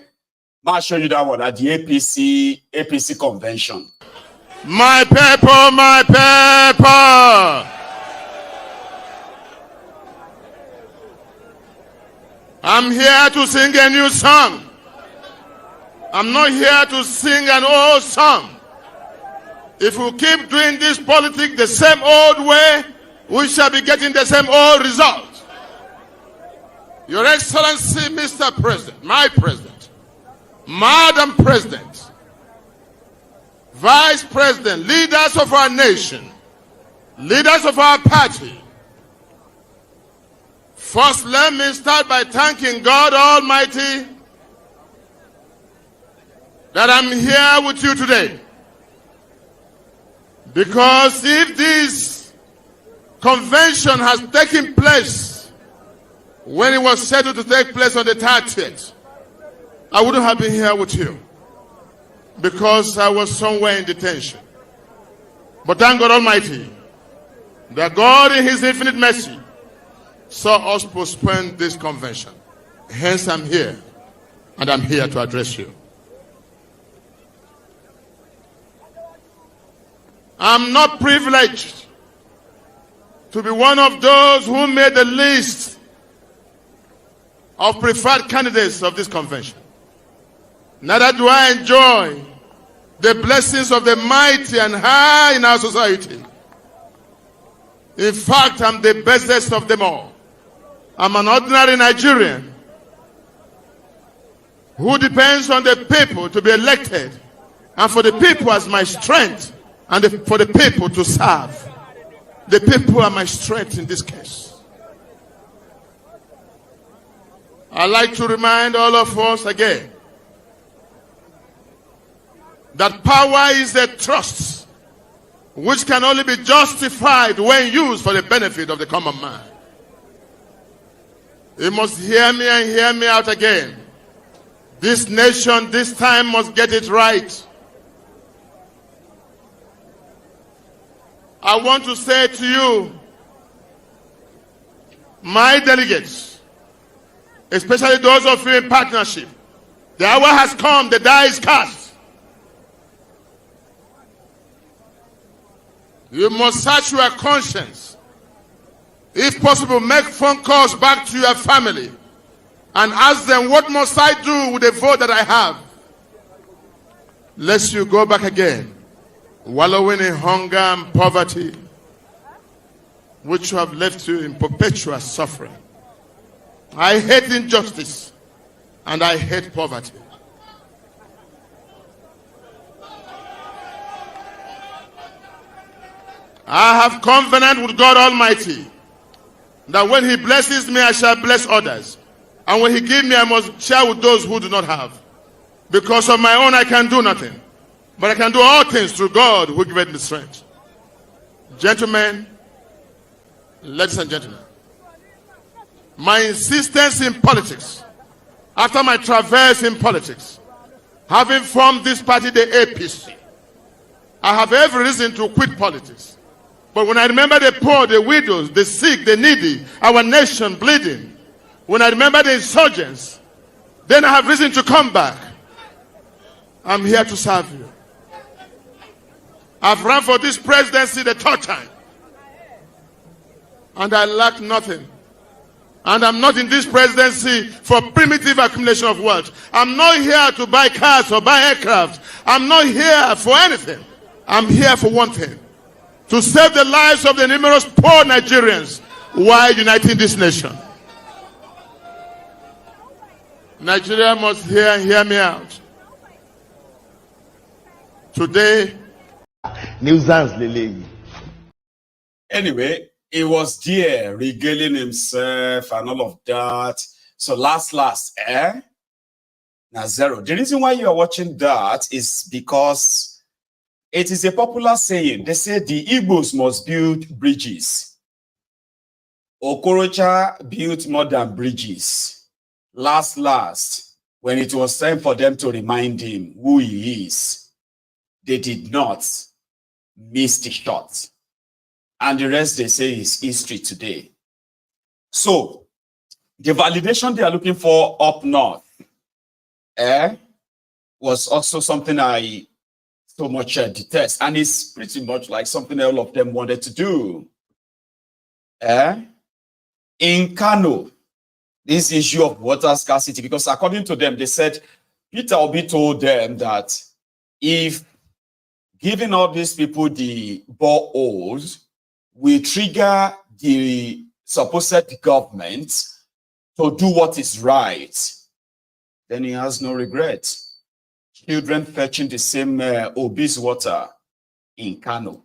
I'll show you that one at the APC convention. My people, my people. I'm here to sing a new song. I'm not here to sing an old song. If we keep doing this politics the same old way, we shall be getting the same old result. Your Excellency, Mr. President, my President, Madam President, Vice President, leaders of our nation, leaders of our party. First, let me start by thanking God Almighty that I'm here with you today. Because if this convention has taken place when it was scheduled to take place on the 30th, I wouldn't have been here with you because I was somewhere in detention. But thank God Almighty that God in His infinite mercy saw us postpone this convention. Hence I'm here, and I'm here to address you. I'm not privileged to be one of those who made the list of preferred candidates of this convention. Neither do I enjoy the blessings of the mighty and high in our society. In fact, I'm the bestest of them all. I'm an ordinary Nigerian who depends on the people to be elected, and for the people as my strength, and for the people to serve. The people are my strength in this case. I'd like to remind all of us again that power is a trust which can only be justified when used for the benefit of the common man. You must hear me and hear me out again. This nation this time must get it right. I want to say to you, my delegates, especially those of you in partnership, the hour has come, the die is cast. You must search your conscience. If possible, make phone calls back to your family and ask them, what must I do with the vote that I have? Lest you go back again, wallowing in hunger and poverty, which have left you in perpetual suffering. I hate injustice and I hate poverty. I have covenant with God Almighty that when He blesses me, I shall bless others. And when He gives me, I must share with those who do not have. Because of my own, I can do nothing. But I can do all things through God who giveth me strength. Gentlemen, ladies and gentlemen, my insistence in politics, after my traverse in politics, having formed this party, the APC, I have every reason to quit politics. But when I remember the poor, the widows, the sick, the needy, our nation bleeding, when I remember the insurgents, then I have reason to come back. I'm here to serve you. I've run for this presidency the third time, and I lack nothing. And I'm not in this presidency for primitive accumulation of wealth. I'm not here to buy cars or buy aircraft. I'm not here for anything. I'm here for one thing: to save the lives of the numerous poor Nigerians while uniting this nation. Nigeria must hear me out. Today, anyway, he was there regaling himself and all of that. So last, now zero. The reason why you are watching that is because it is a popular saying. They say the Igbos must build bridges. Okorocha built more than bridges. Last, when it was time for them to remind him who he is, they did not miss the shot. And the rest, they say, is history today. So, the validation they are looking for up north was also something I so much detest. And it's pretty much like something all of them wanted to do. In Kano, this issue of water scarcity, because according to them, they said Peter Obi told them that if giving all these people the boreholes will trigger the supposed government to do what is right, then he has no regret. Children fetching the same Obi's water in Kano.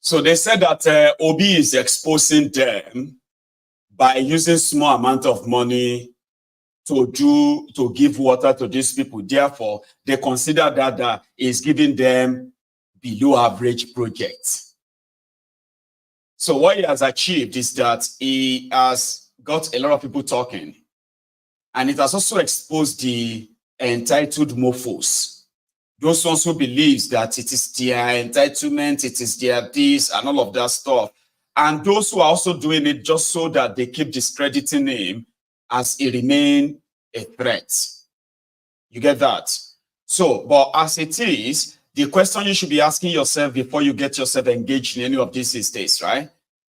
So they said that Obi is exposing them by using small amount of money to give water to these people. Therefore, they consider that is giving them below average projects. So what he has achieved is that he has got a lot of people talking, and it has also exposed the entitled mofos. Those ones who believes that it is their entitlement, it is their this and all of that stuff. And those who are also doing it just so that they keep discrediting him as he remain a threat. You get that? So, but as it is, the question you should be asking yourself before you get yourself engaged in any of these days, right?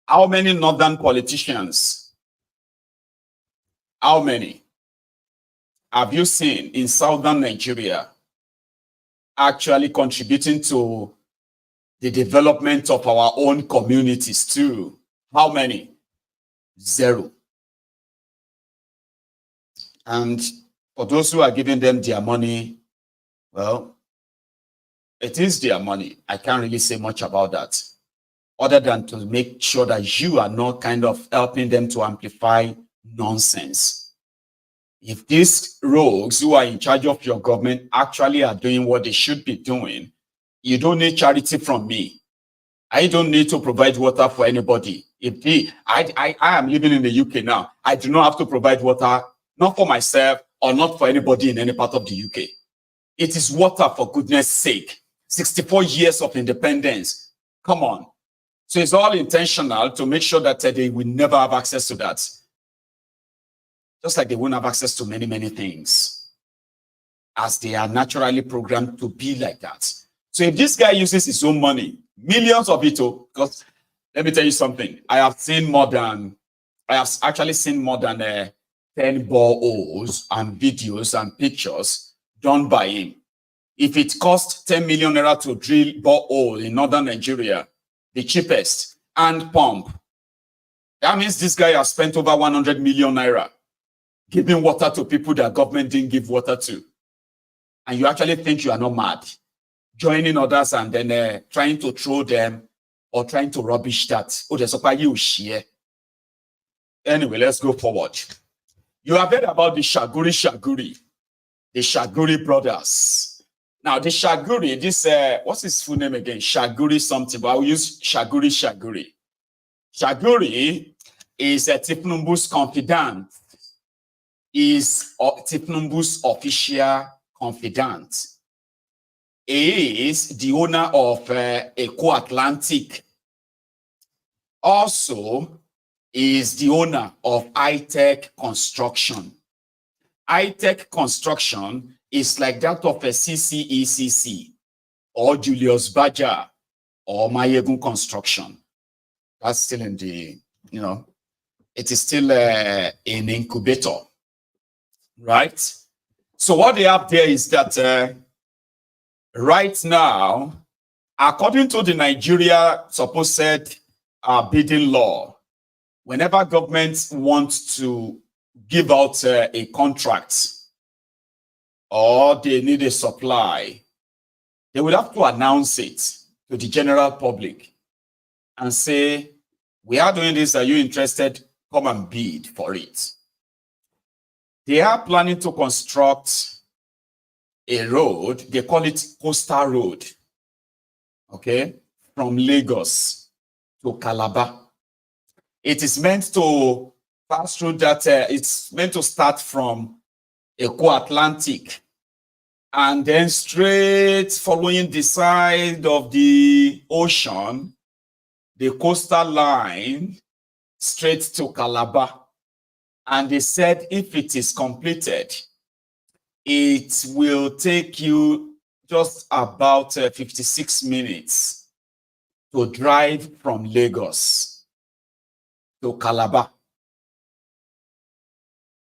How many northern politicians, how many have you seen in southern Nigeria actually contributing to the development of our own communities too? How many? Zero. And for those who are giving them their money, well, it is their money. I can't really say much about that, other than to make sure that you are not kind of helping them to amplify nonsense. If these rogues who are in charge of your government actually are doing what they should be doing, you don't need charity from me. I don't need to provide water for anybody. I am living in the UK now. I do not have to provide water, not for myself or not for anybody in any part of the UK. It is water, for goodness sake. 64 years of independence. Come on. So it's all intentional to make sure that they will never have access to that. Just like they won't have access to many, many things, as they are naturally programmed to be like that. So if this guy uses his own money, millions of it, because let me tell you something, I have actually seen more than 10 boreholes and videos and pictures done by him. If it costs 10 million naira to drill borehole in northern Nigeria, the cheapest, and pump, that means this guy has spent over 100 million naira giving water to people that government didn't give water to. And you actually think you are not mad, joining others and then trying to throw them or trying to rubbish that. Oh, there's a you share. Anyway, let's go forward. You have heard about the Shaguri, the Shaguri brothers. Now, the Shaguri, this, what's his full name again? Shaguri something, but I'll use Shaguri. Shaguri is a Tifnumbu's confidant, is Tifnumbu's official confidant. He is the owner of Eco Atlantic. Also, is the owner of high-tech construction. High-tech construction is like that of a CCECC or Julius Baja or Maiyegun construction. That's still in the, it is still an incubator, right? So what they have there is that right now, according to the Nigeria supposed bidding law, whenever governments want to give out a contract or they need a supply, they will have to announce it to the general public and say, we are doing this, are you interested? Come and bid for it. They are planning to construct a road, they call it Coastal Road, okay, from Lagos to Calabar. It is meant to pass through that, it's meant to start from Eco Atlantic and then straight following the side of the ocean, the coastal line, straight to Calabar. And they said if it is completed, it will take you just about 56 minutes to drive from Lagos to Calabar.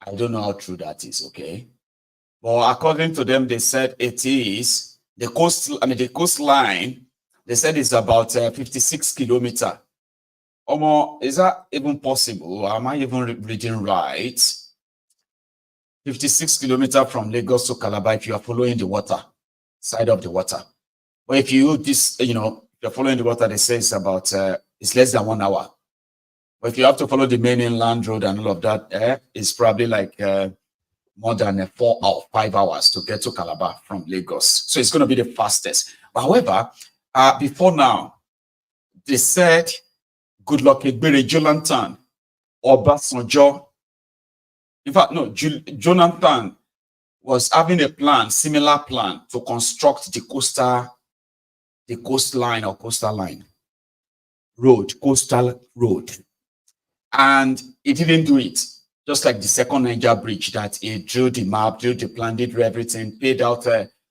I don't know how true that is, okay? But according to them, they said it is the coastline. They said it's about 56 kilometers. Is that even possible? Am I even reading right? 56 kilometers from Lagos to Calabar if you are following the water, side of the water. But if you this, if you're following the water, they say it's about it's less than 1 hour. But if you have to follow the main inland road and all of that, it's probably like more than 4 or 5 hours to get to Calabar from Lagos. So it's going to be the fastest. But however, before now, they said Goodluck Ebere Jonathan, Obasanjo. In fact, no, Jonathan was having a plan, similar plan, to construct the coastal road. And he didn't do it. Just like the second Niger bridge that he drew the map, drew the plan, did everything, paid out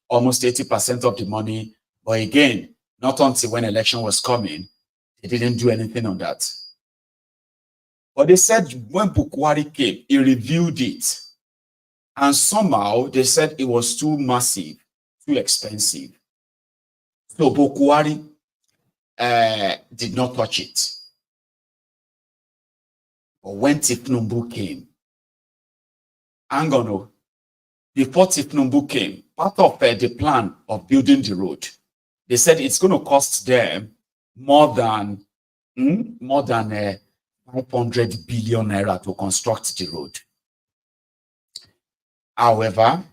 almost 80% of the money. But again, not until when election was coming, he didn't do anything on that. But they said when Bukwari came, he reviewed it. And somehow they said it was too massive, too expensive. So Bukwari did not touch it. But when Tifnumbu came, before Tifnumbu came, part of the plan of building the road, they said it's going to cost them more than 500 billion naira to construct the road. However,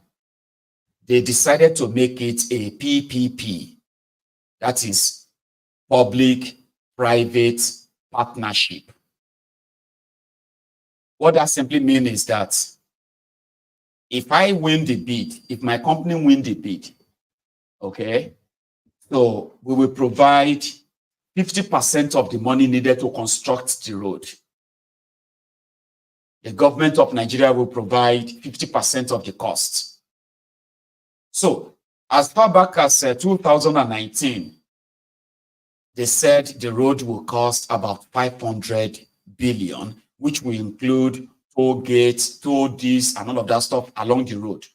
they decided to make it a PPP, that is public-private partnership. What that simply means is that if I win the bid, if my company win the bid, okay, so we will provide 50% of the money needed to construct the road. The government of Nigeria will provide 50% of the cost. So as far back as 2019, they said the road will cost about 500 billion, which will include toll gates, toll this, and all of that stuff along the road.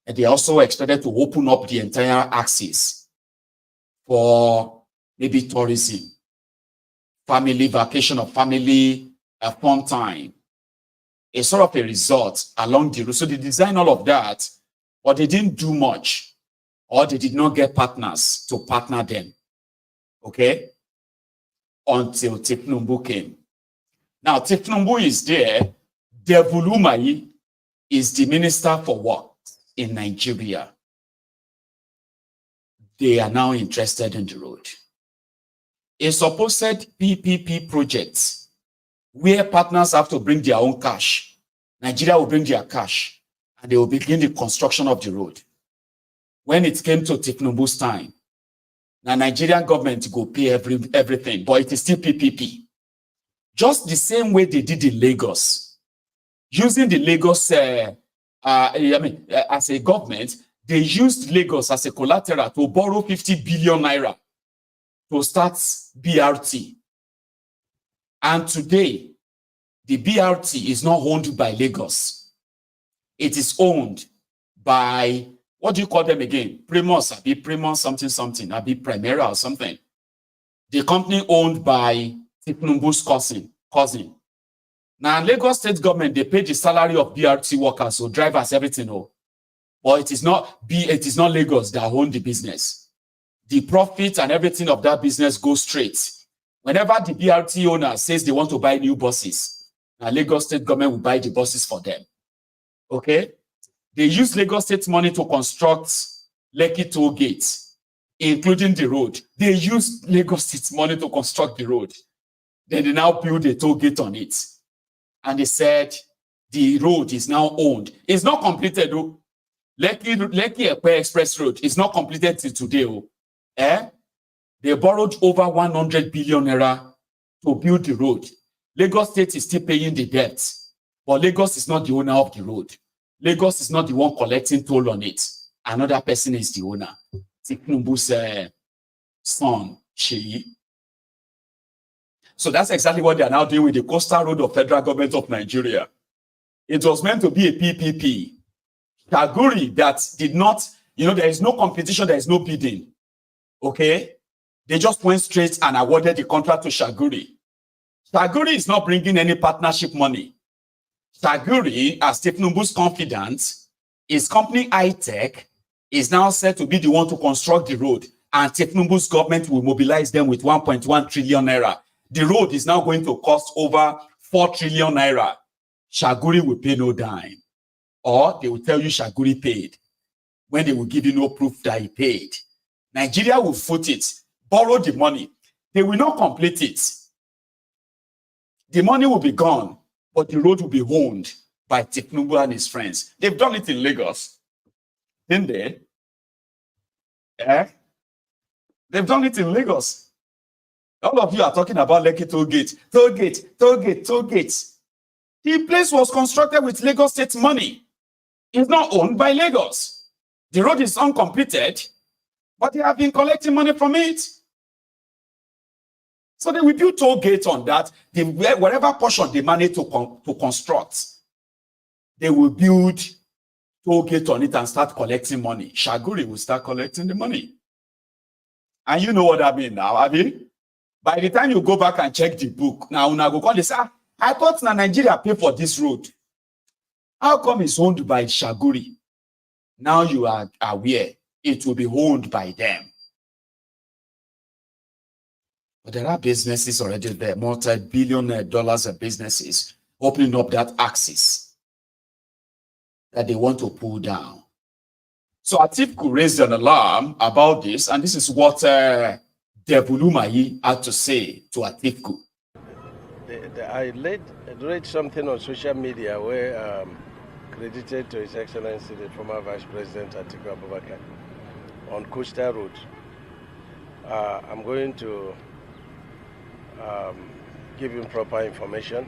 And they also expected to open up the entire axis for maybe tourism, family vacation or family fun time, a sort of a resort along the road. So they designed all of that, but they didn't do much, or they did not get partners to partner them, okay, until Tifnumbu came. Now, Tifnumbu is there. Devulumayi is the Minister for Works in Nigeria. They are now interested in the road. A supposed PPP project where partners have to bring their own cash. Nigeria will bring their cash and they will begin the construction of the road. When it came to Tifnumbu's time, the Nigerian government will pay everything, but it is still PPP. Just the same way they did in Lagos. Using the Lagos, as a government, they used Lagos as a collateral to borrow 50 billion naira to start BRT. And today, the BRT is not owned by Lagos. It is owned by, what do you call them again? Primus, something, Primera or something. The company owned by Tifnumbu's cousin. Now, Lagos state government, they pay the salary of BRT workers, so drivers, everything. Oh. But it is not Lagos that own the business. The profit and everything of that business goes straight. Whenever the BRT owner says they want to buy new buses, now Lagos state government will buy the buses for them. Okay? They use Lagos state money to construct Lekki toll gates, including the road. They use Lagos state money to construct the road. Then they now build a toll gate on it. And they said the road is now owned. It's not completed, though. Lekki Express Road is not completed till today. Oh. They borrowed over 100 billion naira to build the road. Lagos State is still paying the debt, but Lagos is not the owner of the road. Lagos is not the one collecting toll on it. Another person is the owner. Tinubu's son, Sheyi. So that's exactly what they are now doing with the coastal road of federal government of Nigeria. It was meant to be a PPP. Shaguri that did not, there is no competition, there is no bidding. Okay? They just went straight and awarded the contract to Shaguri. Shaguri is not bringing any partnership money. Shaguri, as Tinubu's confidant, his company iTech is now said to be the one to construct the road, and Tinubu's government will mobilize them with 1.1 trillion naira. The road is now going to cost over 4 trillion naira. Shaguri will pay no dime. Or they will tell you Shaguri paid, when they will give you no proof that he paid. Nigeria will foot it, borrow the money. They will not complete it. The money will be gone, but the road will be owned by Tinubu and his friends. They've done it in Lagos, didn't they? Yeah? They've done it in Lagos. All of you are talking about Lekki toll gate, toll gate, toll gate, toll gate. The place was constructed with Lagos State money. It's not owned by Lagos. The road is uncompleted, but they have been collecting money from it. So they will build toll gates on that. Whatever portion they manage to construct, they will build toll gate on it and start collecting money. Shaguri will start collecting the money. And you know what I mean now, Abi? By the time you go back and check the book, now una go call this, I thought Nigeria pay for this road. How come it's owned by Shaguri? Now you are aware it will be owned by them. But there are businesses already there, multi-billion dollars of businesses opening up that axis that they want to pull down. So Atiku raised an alarm about this, and this is what Devulumayi had to say to Atiku. I read something on social media where credited to His Excellency the former Vice President Atiku Abubakar on Coastal Road. I'm going to give him proper information.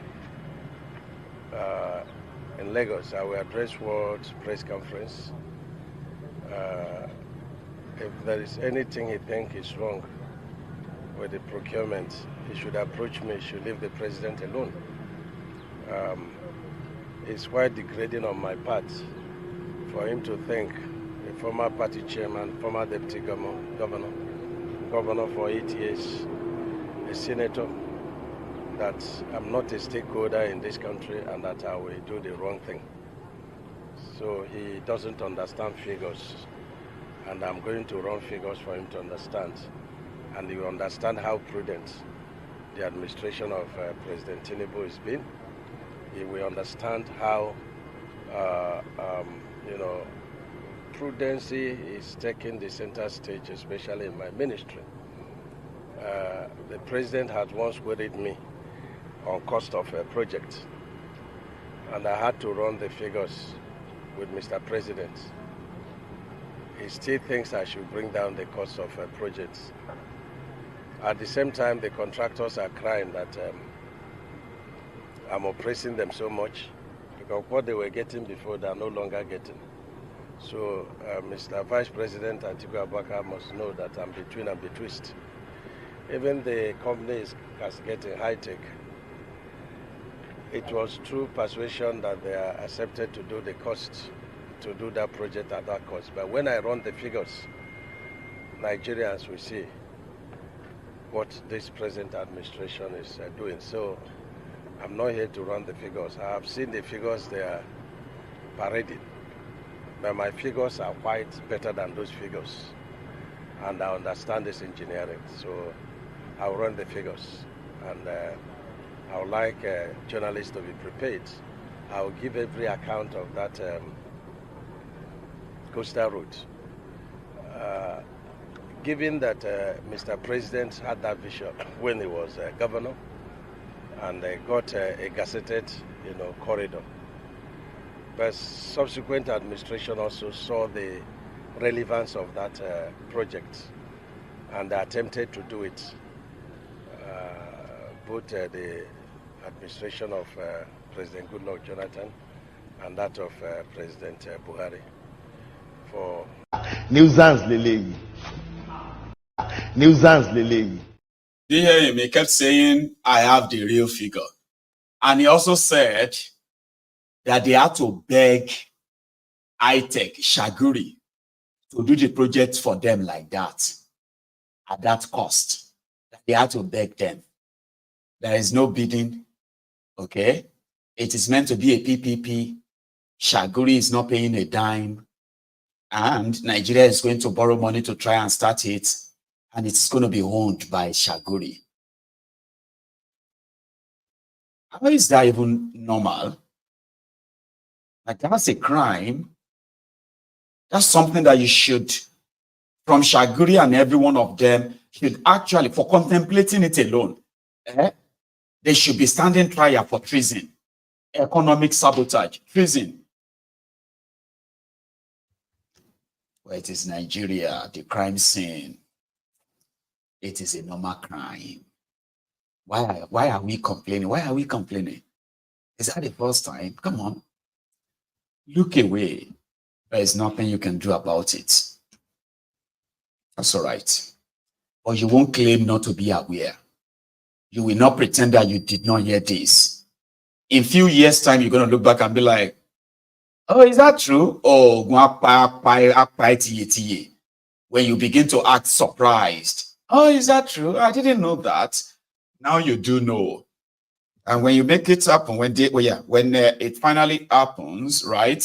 In Lagos, I will address World Press Conference. If there is anything he thinks is wrong with the procurement, he should approach me, he should leave the president alone. It's quite degrading on my part for him to think a former party chairman, former deputy governor for 8 years, a senator, that I'm not a stakeholder in this country and that I will do the wrong thing. So he doesn't understand figures, and I'm going to run figures for him to understand. And he will understand how prudent the administration of President Tinubu has been. He will understand how, prudency is taking the center stage, especially in my ministry. The president had once queried me on cost of a project, and I had to run the figures with Mr. President. He still thinks I should bring down the cost of projects. At the same time, the contractors are crying that I'm oppressing them so much because what they were getting before, they are no longer getting. So Mr. Vice President Atiku Abubakar must know that I'm between and betwixt. Even the company is getting high-tech. It was through persuasion that they are accepted to do the cost, to do that project at that cost. But when I run the figures, Nigerians will see what this present administration is doing. So I'm not here to run the figures. I have seen the figures they are parading, but my figures are quite better than those figures, and I understand this engineering, so I'll run the figures, and I would like journalists to be prepared. I'll give every account of that coastal route. Given that Mr. President had that vision when he was governor, and got a gazetted, corridor. But subsequent administration also saw the relevance of that project, and they attempted to do it. Both the administration of President Goodluck Jonathan and that of President Buhari. For Nuisance Lele. Nuisance Lele. You hear him? He kept saying, I have the real figure. And he also said that they had to beg high-tech, Shaguri, to do the project for them like that, at that cost. They had to beg them. There is no bidding, okay? It is meant to be a PPP. Shaguri is not paying a dime. And Nigeria is going to borrow money to try and start it. And it's going to be owned by Shaguri. How is that even normal? Like, that's a crime. That's something that you should, from Shaguri and every one of them, should actually, for contemplating it alone, they should be standing trial for treason, economic sabotage, treason. Well, it is Nigeria, the crime scene. It is a normal crime. Why are we complaining? Why are we complaining? Is that the first time? Come on. Look away. There is nothing you can do about it. That's all right. Or you won't claim not to be aware. You will not pretend that you did not hear this. In a few years' time, you're going to look back and be like, oh, is that true? Oh, when you begin to act surprised. Oh, is that true? I didn't know that. Now you do know. And when you make it happen, when it finally happens, right?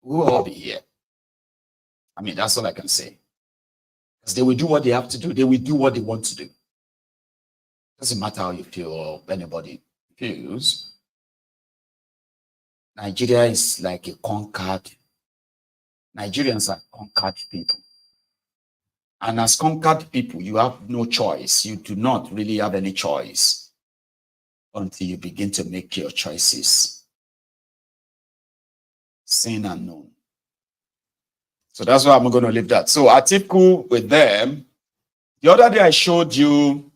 We'll all be here. I mean, that's all I can say. Because they will do what they have to do. They will do what they want to do. Doesn't matter how you feel or anybody feels. Nigeria is like a conquered. Nigerians are conquered people. And as conquered people, you have no choice. You do not really have any choice until you begin to make your choices. Seen and known. So that's why I'm going to leave that. So Atiku with them. The other day I showed you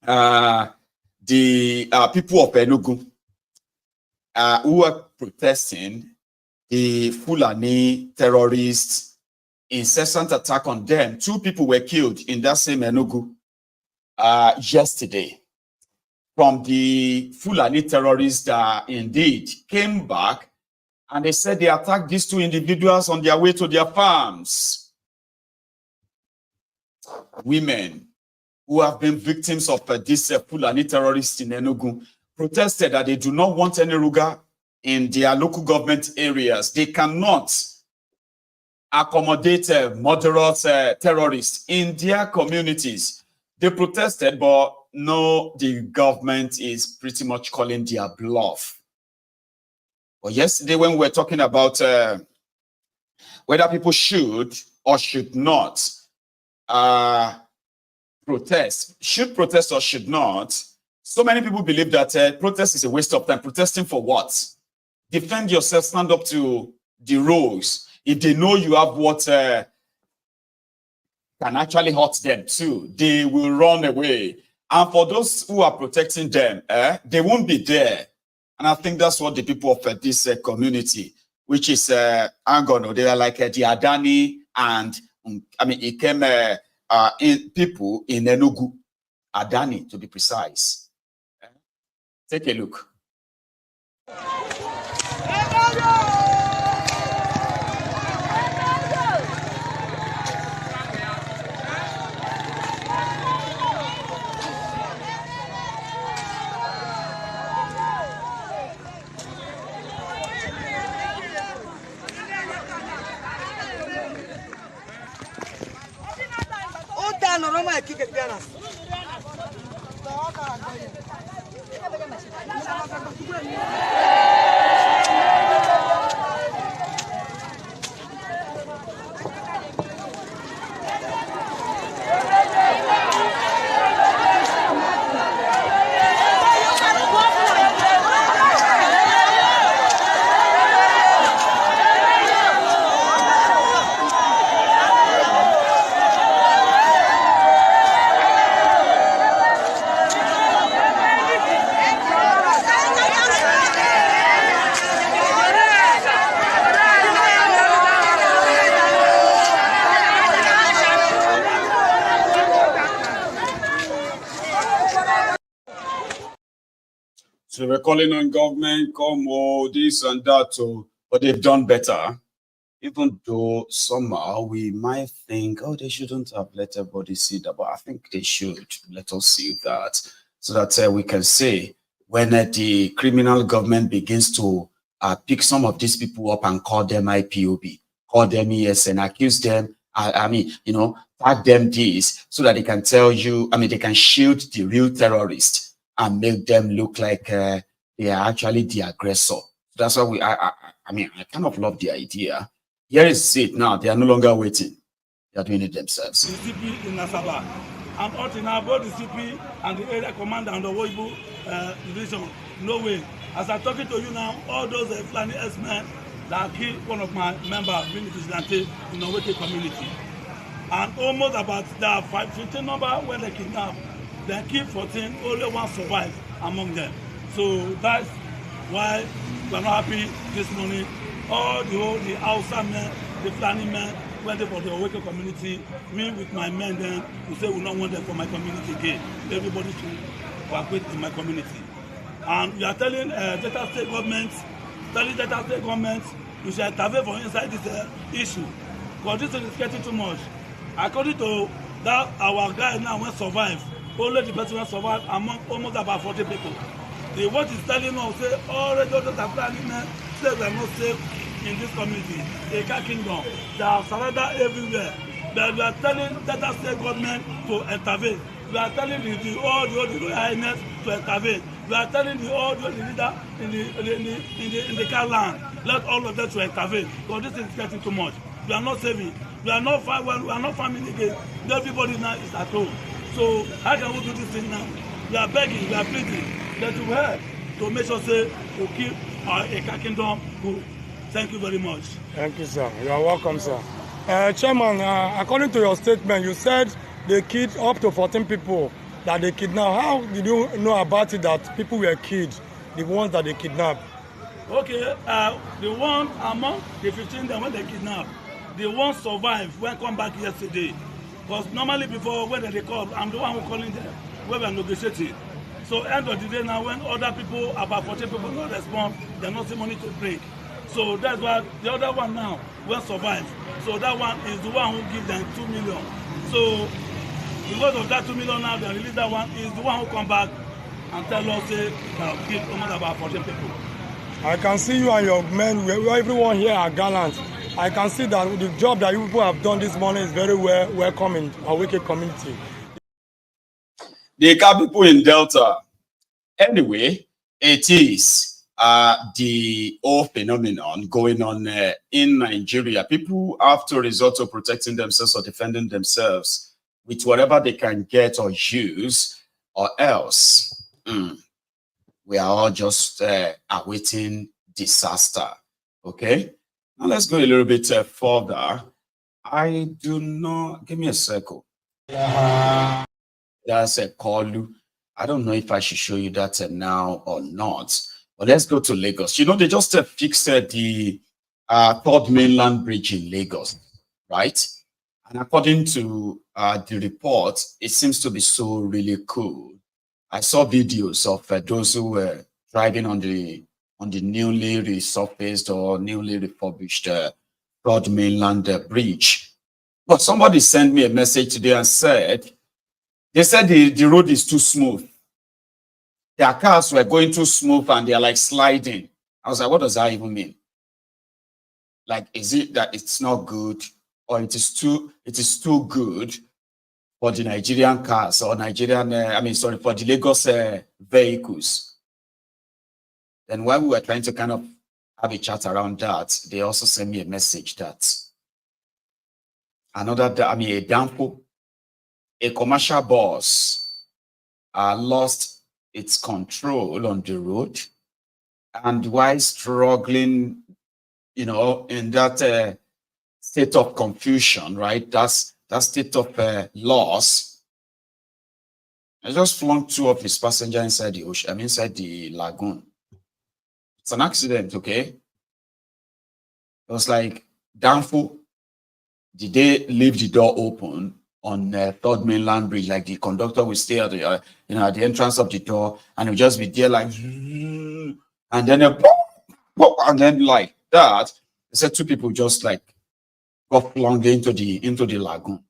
the people of Enugu who are protesting the Fulani terrorists, incessant attack on them. 2 people were killed in that same Enugu yesterday from the Fulani terrorists that indeed came back, and they said they attacked these 2 individuals on their way to their farms. Women who have been victims of these Fulani terrorists in Enugu protested that they do not want any Ruga in their local government areas. They cannot accommodate moderate terrorists in their communities. They protested, but no, the government is pretty much calling their bluff. But yesterday, when we were talking about whether people should or should not protest, or should not, so many people believe that protest is a waste of time. Protesting for what? Defend yourself, stand up to the rules. If they know you have what can actually hurt them too, they will run away. And for those who are protecting them, they won't be there. And I think that's what the people of this community, which is Angono, they are like the Adani and it came in people in Enugu, Adani to be precise. Take a look. So we're calling on government, come, oh, this and that, oh, but they've done better. Even though somehow we might think, oh, they shouldn't have let everybody see that, but I think they should let us see that, so that we can say when the criminal government begins to pick some of these people up and call them IPOB, call them ESN, accuse them, I mean, you know, tag them this, so that they can tell you, I mean, they can shield the real terrorists and make them look like they are actually the aggressor. That's why I mean, I kind of love the idea. Here is it now. They are no longer waiting. They are doing it themselves. The CP in Nasaba. And up now, both the CP and the area commander and the Woibu division, no way. As I'm talking to you now, all those Fulani S-men that killed one of my members, being vigilante in the Weke community. And almost about the 15 number when they kidnapped, they killed 14, only one survived among them. So that's why we're not happy this morning. All the outside men, the planning men, went for the Weke community. Me with my men then, we say we don't want them for my community again. Everybody should cooperate in my community. And we are telling Delta State government, we should intervene for inside this issue. Because this is getting too much. According to that, our guy now will survive. Only the person will survive among almost about 40 people. The what is telling us, say, all the doctors are planning men, say we are not safe in this community. They can't kingdom. They are surrendered everywhere. But we are telling Delta State government to intervene. We are telling all the highness to intervene. We are telling all the leader in the car land, let all of them to intervene. Because this is getting too much. We are not saving. We are not farming again. Everybody now is at home. So how can we do this thing now? We are begging, we are pleading that we help to make sure say to keep our Eka kingdom good. Thank you very much. Thank you, sir. You are welcome, sir. Chairman, according to your statement, you said they killed up to 14 people that they kidnapped. How did you know about it that people were killed, the ones that they kidnapped? Okay, the one among the 15 that when they kidnapped, the one survived when come back yesterday. Because normally before when they call, I'm the one who calling them when we are negotiating. So end of the day now, when other people, about 40 people don't respond, they're not seeing money to break. So that's why the other one now will survive. So that one is the one who gives them 2 million. So because of that 2 million now, they release that one, is the one who come back and tell us say give almost about 14 people. I can see you and your men, everyone here are gallant. I can see that the job that you people have done this morning is very welcome in our Weke community. The Eka people in Delta. Anyway, it is the whole phenomenon going on in Nigeria. People have to resort to protecting themselves or defending themselves with whatever they can get or use, or else we are all just awaiting disaster. Okay? Now let's go a little bit further. I do not... Give me a circle. That's a call. I don't know if I should show you that now or not. But let's go to Lagos. You know, they just fixed the third mainland bridge in Lagos, right? And according to the report, it seems to be so really cool. I saw videos of those who were driving on the newly resurfaced or newly refurbished third mainland bridge. But somebody sent me a message today and said, they said the road is too smooth. Their cars were going too smooth and they're like sliding. I was like, what does that even mean? Like, is it that it's not good, or it is too good for the Nigerian cars or Nigerian, for the Lagos vehicles. Then while we were trying to kind of have a chat around that, they also sent me a message that a downfall, a commercial bus lost its control on the road, and while struggling, in that state of confusion, right? That state of loss, I just flung 2 of his passengers inside the ocean, inside the lagoon. It's an accident, okay? It was like, downfall. Did they leave the door open on Third Mainland Bridge? Like the conductor will stay at the, at the entrance of the door, and he'll just be there like, and then and then like that. They said 2 people just like got flung into the lagoon.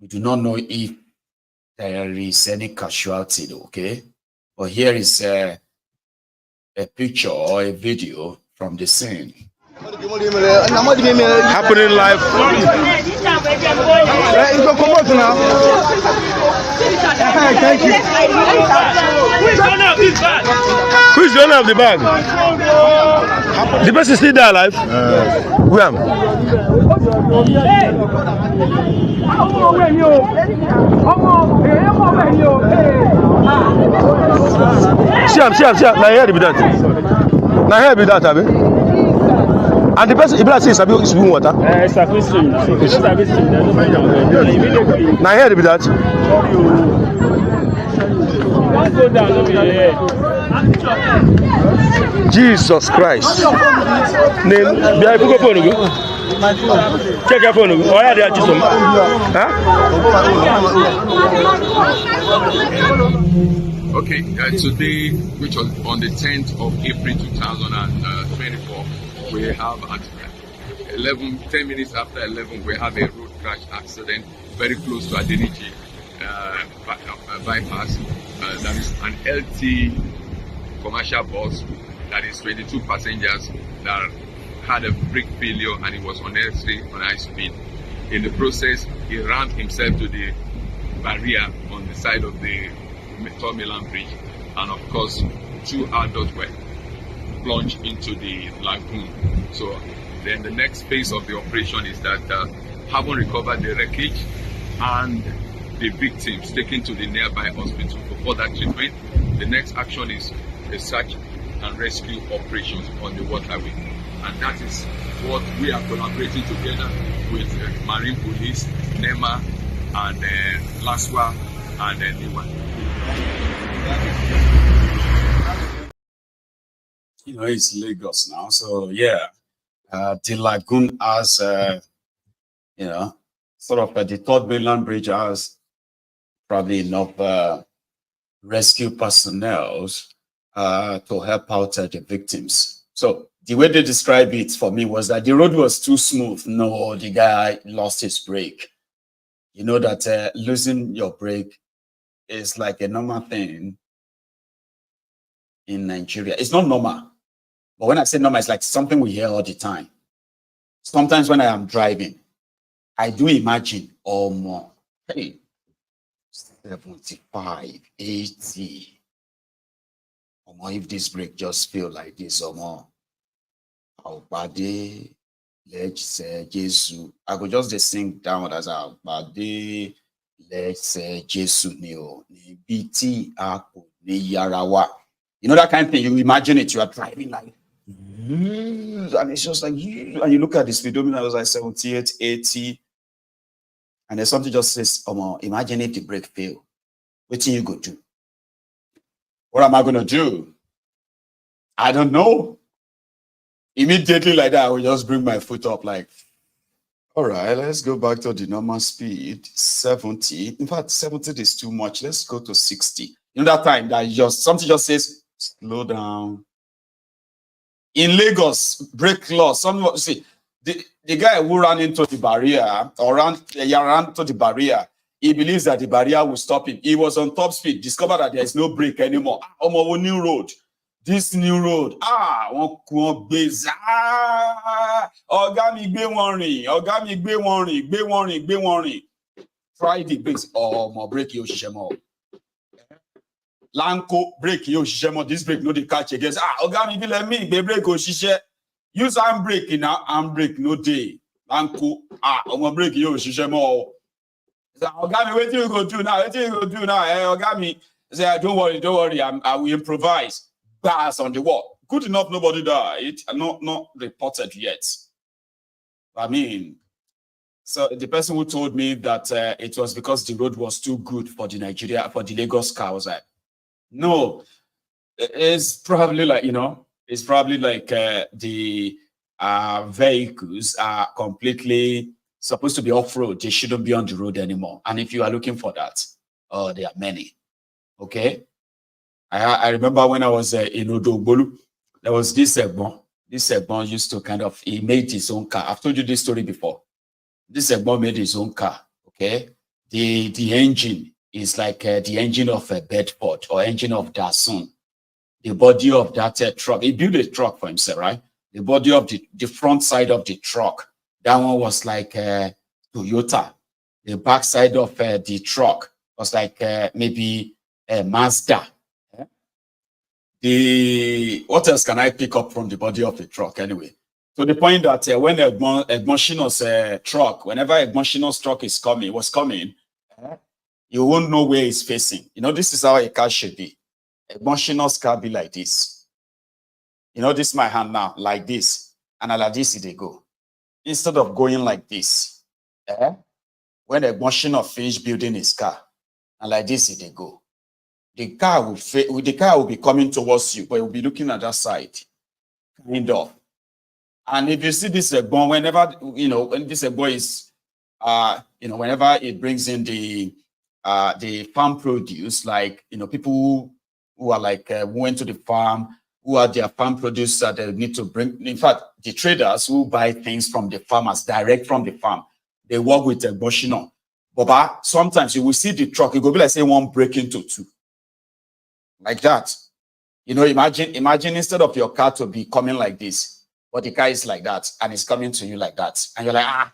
We do not know if there is any casualty, okay? But here is a picture or a video from the scene. Happening live. Thank you. Who is the owner of the bag? The person still there alive? Where? See, now here be that. Now here be that, Abi. And the person, if I say it's swim water. It's a question. Now here be that. Jesus Christ. Check your phone. Oh, yeah, they are just Okay, today, which was on the 10th of April 2024, we have at 10 minutes after 11, we have a road crash accident very close to Adeniji bypass. That is an LT commercial bus that is 22 passengers that had a brake failure, and it was unnecessary on high speed. In the process, he ran himself to the barrier on the side of the Third Mainland Bridge, and of course 2 adults were plunged into the lagoon. So then the next phase of the operation is that having recovered the wreckage and the victims taken to the nearby hospital for further treatment, the next action is the search and rescue operations on the waterway. And that is what we are collaborating together with Marine Police, NEMA, and LASWA, and NIWA. It's Lagos now, so yeah, the lagoon has, sort of the Third Mainland Bridge has probably enough rescue personnel to help out the victims. So the way they described it for me was that the road was too smooth. No, the guy lost his brake. You know that losing your brake is like a normal thing in Nigeria. It's not normal. But when I say normal, it's like something we hear all the time. Sometimes when I am driving, I do imagine, oh, more, hey, 75, 80. Or more, if this brake just feel like this, or more, our body, let's say, Jesus. I could just sing down as our body, let's say, Jesus, BT, Yarawa. You know that kind of thing. You imagine it, you are driving like, and it's just like, and you look at the speedometer, it was like 78, 80, and then something just says, imagine if the brake fail. What do you go do? What am I going to do? I don't know. Immediately like that, I will just bring my foot up like, all right, let's go back to the normal speed, 70. In fact, 70 is too much. Let's go to 60. You know that time that something just says, slow down. In Lagos, brake law, the guy who ran into the barrier or ran to the barrier, he believes that the barrier will stop him. He was on top speed, discovered that there is no brake anymore. New road. This new road. try the brakes or more brake your shemo. Lanko brake your shemo. This brake no the catch against. Ogami be let me be brake or shishe. Use handbrake now. Handbrake no day. Lanko omo brake your shemo. Ogami, what you go do now? What you go do now? Ogami say, don't worry. I will improvise. Bars on the wall. Good enough. Nobody died. Not reported yet. I mean. So the person who told me that it was because the road was too good for the Lagos car was like, no, it's probably like, it's probably like the vehicles are completely supposed to be off-road. They shouldn't be on the road anymore. And if you are looking for that, there are many. Okay. I remember when I was in Odogbolu, there was this Egbon. This Egbon used to he made his own car. I've told you this story before. This Egbon made his own car, okay? The engine is like the engine of a Bedford or engine of Datsun. The body of that truck, he built a truck for himself, right? The body of the front side of the truck, that one was like Toyota. The back side of the truck was like maybe Mazda. What else can I pick up from the body of the truck anyway? To the point that when Egbon Shino's truck, whenever Egbon Shino's truck was coming, you won't know where it's facing. This is how a car should be. Egbon Shino's car be like this. This is my hand now, like this. And like this, they go. Instead of going like this, when Egbon Shino finish building his car, and like this, they go. The car will be coming towards you, but you'll be looking at that side, kind of. And if you see this Egbon, whenever, when this Egbon is, whenever it brings in the farm produce, like, people who are like, went to the farm, who are their farm produce that they need to bring. In fact, the traders who buy things from the farmers, direct from the farm, they work with Egbon Shino. But sometimes you will see the truck, it will be like, say, one break into two. Like that. Imagine instead of your car to be coming like this, but the car is like that, and it's coming to you like that. And you're like,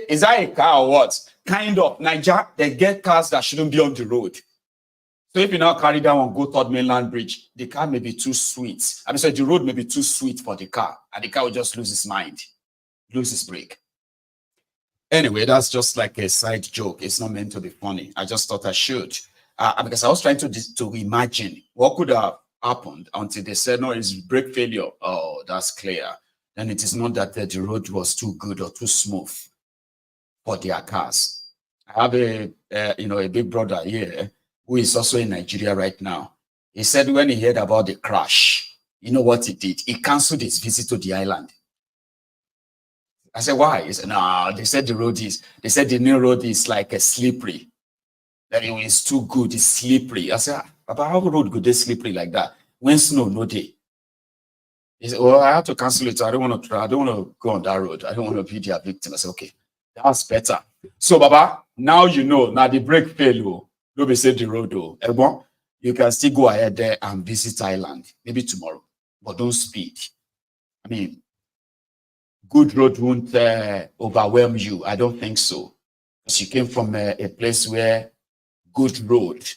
is that a car or what? Kind of. Nigeria, they get cars that shouldn't be on the road. So if you now carry that one, go toward mainland bridge, the car may be too sweet. The road may be too sweet for the car, and the car will just lose its mind, lose its brake. Anyway, that's just like a side joke. It's not meant to be funny. I just thought I should. Because I was trying to imagine what could have happened until they said, no, it's brake failure. Oh, that's clear. Then it is not that the road was too good or too smooth for their cars. I have a big brother here who is also in Nigeria right now. He said when he heard about the crash, you know what he did? He canceled his visit to the island. I said, why? He said, no, they said the new road is like a slippery. That it is too good, it's slippery. I said, Papa, how road could they slippery like that? When snow, no day. He said, well, I have to cancel it. I don't want to go on that road. I don't want to be their victim. I said, okay, that's better. So, Baba, now now the brake fail. Don't be safe the road though. Ebon, you can still go ahead there and visit Thailand, maybe tomorrow, but don't speed. Good road won't overwhelm you. I don't think so. Because you came from a place where good road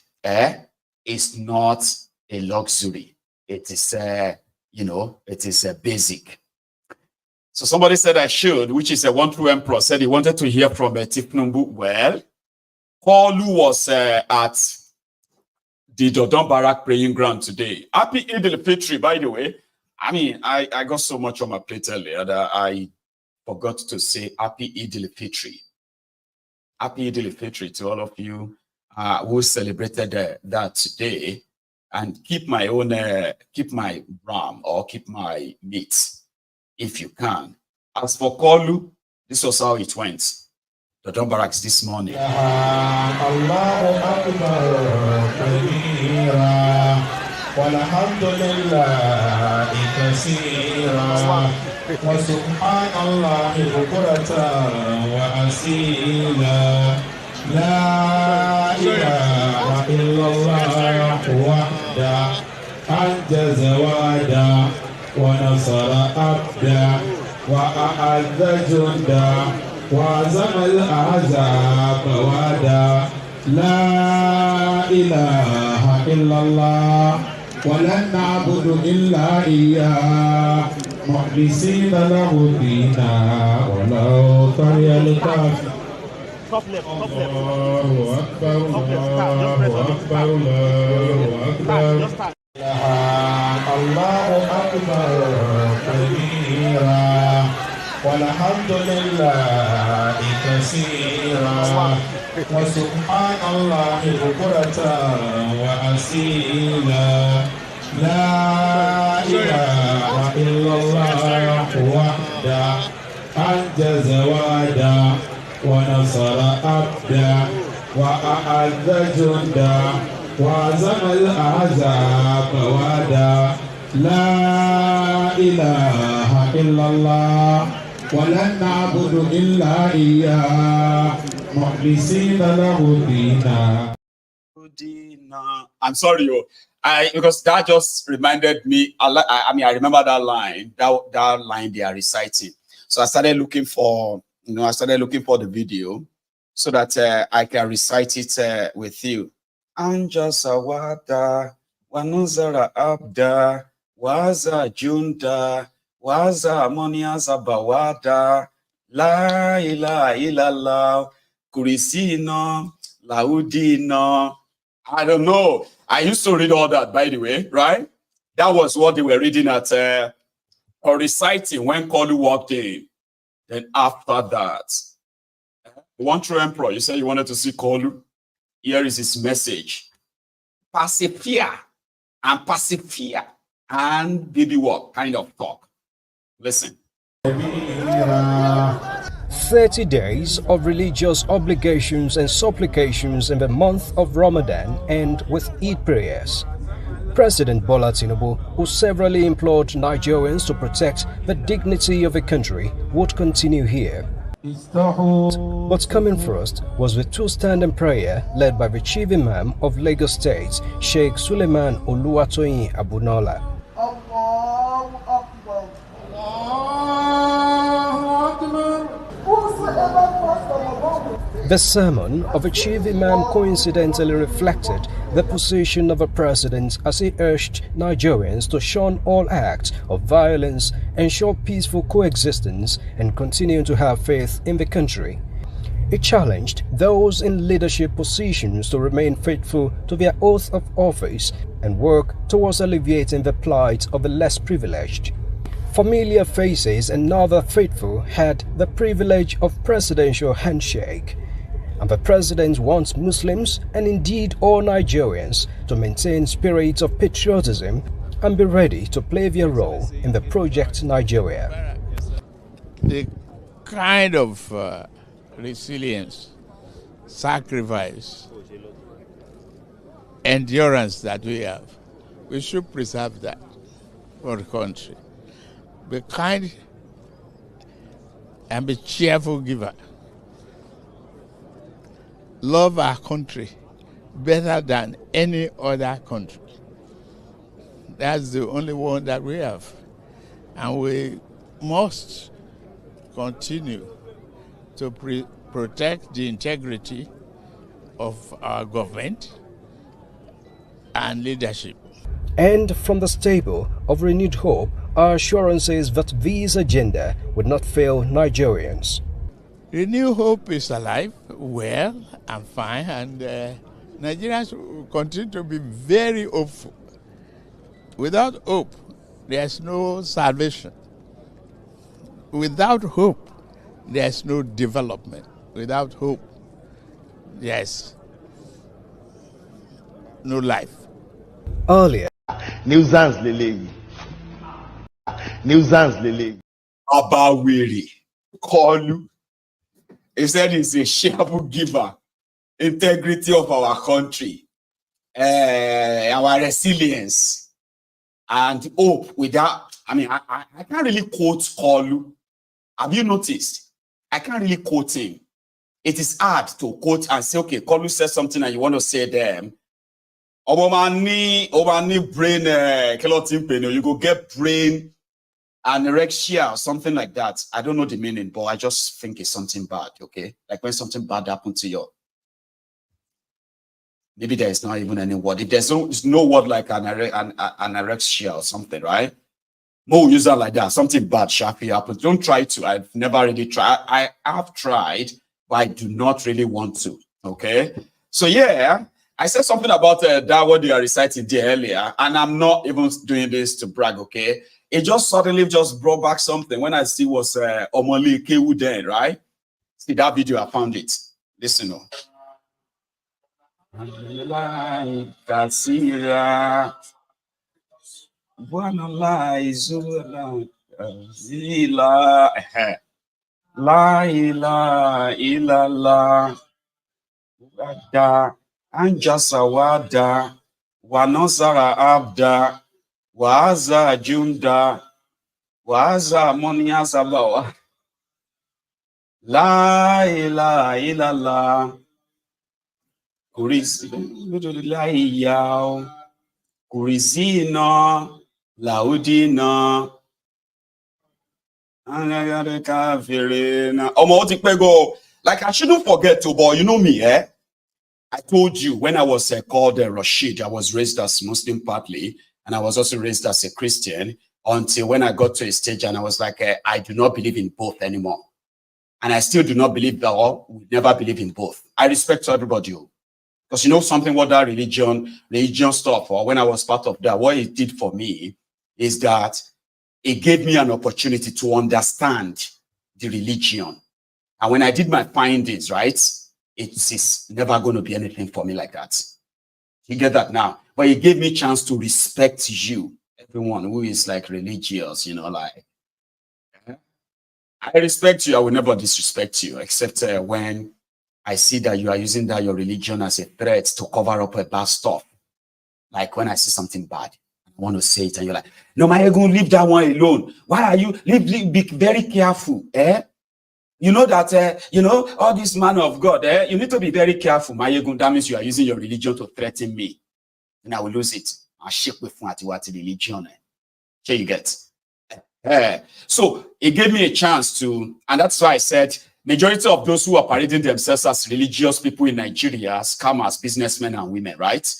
is not a luxury. It is, it is a basic. So somebody said I should, which is a one true emperor, said he wanted to hear from Tifnumbu. Well, Paulu was at the Dodon Barak praying ground today. Happy Eid al-Fitr, by the way. I got so much on my plate earlier that I forgot to say Happy Eid al-Fitr. Happy Eid al-Fitr to all of you who celebrated that today, and keep my ram or keep my meat if you can. As for Kolu, this was how it went. The Dodon Barracks this morning. لا إله إلا الله وحده أنجز وعده ونصر عبده وأعز جنده وعزم الأحزاب وحده لا إله إلا الله ولن نعبد إلا إياه مخلصين له الدين ولو كره الكافرون. الله أكبر الله أكبر الله أكبر الله أكبر كبيرا والحمد لله كثيرا وسبحان الله بكرة وأصيلا لا إله إلا الله وحده أنجز وعده ونصر عبده وأعز جنده وعزم الأحزاب وحده لا إله إلا الله ولن نعبد إلا إياه مخلصين له الدين. I'm sorry, because that just reminded me. I mean, I remember that line. That line they are reciting. So I started looking for, the video so that I can recite it with you. Anjasa wada wanuzara abda waza junda waza amoniaza bawada la ilaha illallah kurisino laudino. I don't know. I used to read all that, by the way, right? That was what they were reading at or reciting when Kolu walked in. Then after that, the one true emperor, you said you wanted to see Kolu. Here is his message. Persevere and persevere and baby what kind of talk? Listen. 30 days of religious obligations and supplications in the month of Ramadan end with Eid prayers. President Bola Tinubu, who severally implored Nigerians to protect the dignity of the country, would continue here. But coming first was the two-standing prayer led by the chief imam of Lagos State, Sheikh Suleiman Oluwatoyin Abunola. The sermon of a chief imam coincidentally reflected the position of a president as he urged Nigerians to shun all acts of violence, ensure peaceful coexistence, and continue to have faith in the country. He challenged those in leadership positions to remain faithful to their oath of office and work towards alleviating the plight of the less privileged. Familiar faces and other faithful had the privilege of presidential handshake. And the president wants Muslims and indeed all Nigerians to maintain spirits of patriotism and be ready to play their role in the Project Nigeria. The kind of resilience, sacrifice, endurance that we have, we should preserve that for the country. Be kind and be cheerful giver. Love our country better than any other country. That's the only one that we have. And we must continue to protect the integrity of our government and leadership. And from the stable of renewed hope are assurances that this agenda would not fail Nigerians. Renewed hope is alive, well and fine, and Nigerians will continue to be very hopeful. Without hope, there's no salvation. Without hope, there's no development. Without hope, there's no life. Earlier, Nuisance Lele. Abawiri, Kolu. He said he's a cheerful giver, integrity of our country, our resilience, and hope. Without, I mean, I can't really quote Kolu. Have you noticed? I can't really quote him. It is hard to quote and say, okay, Kolu said something and you want to say them. Obama brain, you go get brain anorexia or something like that. I don't know the meaning, but I just think it's something bad, okay? Like when something bad happened to you. Maybe there is not even any word. If there's no word like anorexia or something, right? More use that like that. Something bad sharply happens. Don't try to. I've never really tried. I have tried, but I do not really want to, okay? So yeah, I said something about that what you are reciting there earlier, and I'm not even doing this to brag, okay? It just suddenly just brought back something when I see was Omoli Kewu then, right? See that video, I found it. Listen, no. La ilaha illallah wada anjasa wada wa nasara abda wa aza junda wa aza monia sabawa. La ilaha illallah kurizina laudina. Like I shouldn't forget to, but you know me, eh? I told you when I was called Rashid, I was raised as Muslim partly, and I was also raised as a Christian until when I got to a stage and I was like, I do not believe in both anymore. And I still do not believe that all will never believe in both. I respect everybody. Because you know something what that religion stuff, or when I was part of that, what it did for me is that it gave me an opportunity to understand the religion. And when I did my findings, right, it is never going to be anything for me like that. You get that now? But it gave me a chance to respect you, everyone who is like religious, you know, like, I respect you. I will never disrespect you, except when I see that you are using that your religion as a threat to cover up a bad stuff. Like when I see something bad. I want to say it and you're like, no, Maiyegun, leave that one alone. Why are you, be very careful, eh? You know that, you know, all this man of God, you need to be very careful, Maiyegun. That means you are using your religion to threaten me. And I will lose it. I'll shake with what religion. Here you get. So it gave me a chance to, and that's why I said, majority of those who are parading themselves as religious people in Nigeria are scammers, businessmen and women, right?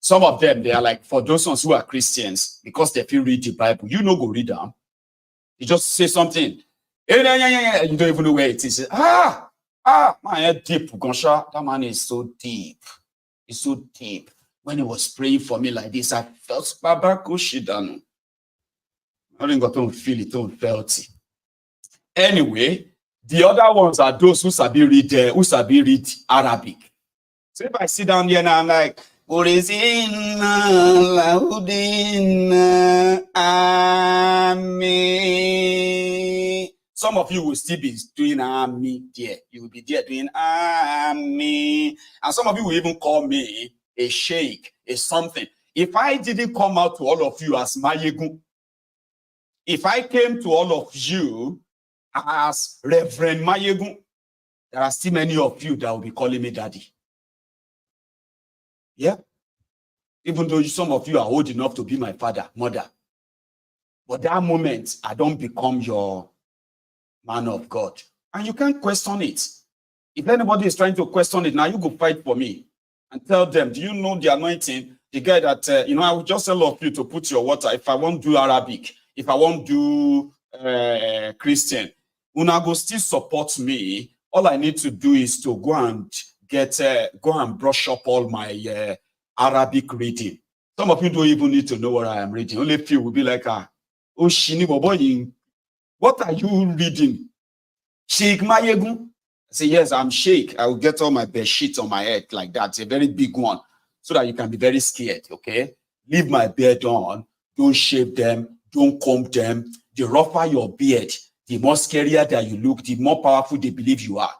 Some of them, they are like, for those ones who are Christians, because they feel read the Bible, you know, go read them. You just say something. You don't even know where it is. My head deep, Gonsha. That man is so deep. It's so deep. When he was praying for me like this, I felt Baba Kushidano. I didn't feel it, don't felt it. Anyway, the other ones are those who sabi read Arabic. So if I sit down here and I'm like, some of you will still be doing Ami there. You will be there doing Ami. And some of you will even call me a sheikh, a something. If I didn't come out to all of you as Maiyegun, if I came to all of you as Reverend Maiyegun, there are still many of you that will be calling me daddy. Yeah. Even though some of you are old enough to be my father, mother. But that moment, I don't become your man of God. And you can't question it. If anybody is trying to question it, now you go fight for me and tell them, do you know the anointing? The guy that, you know, I will just tell all of you to put your water. If I won't do Arabic, if I won't do Christian, una go still support me. All I need to do is to go and go and brush up all my Arabic reading. Some of you don't even need to know what I am reading. Only a few will be like, oh, Shini Boboyin, what are you reading? Sheikh Maiyegun? I say, yes, I'm Sheikh. I will get all my bed sheets on my head like that. It's a very big one, so that you can be very scared, okay? Leave my beard on. Don't shave them. Don't comb them. The rougher your beard, the more scarier that you look, the more powerful they believe you are.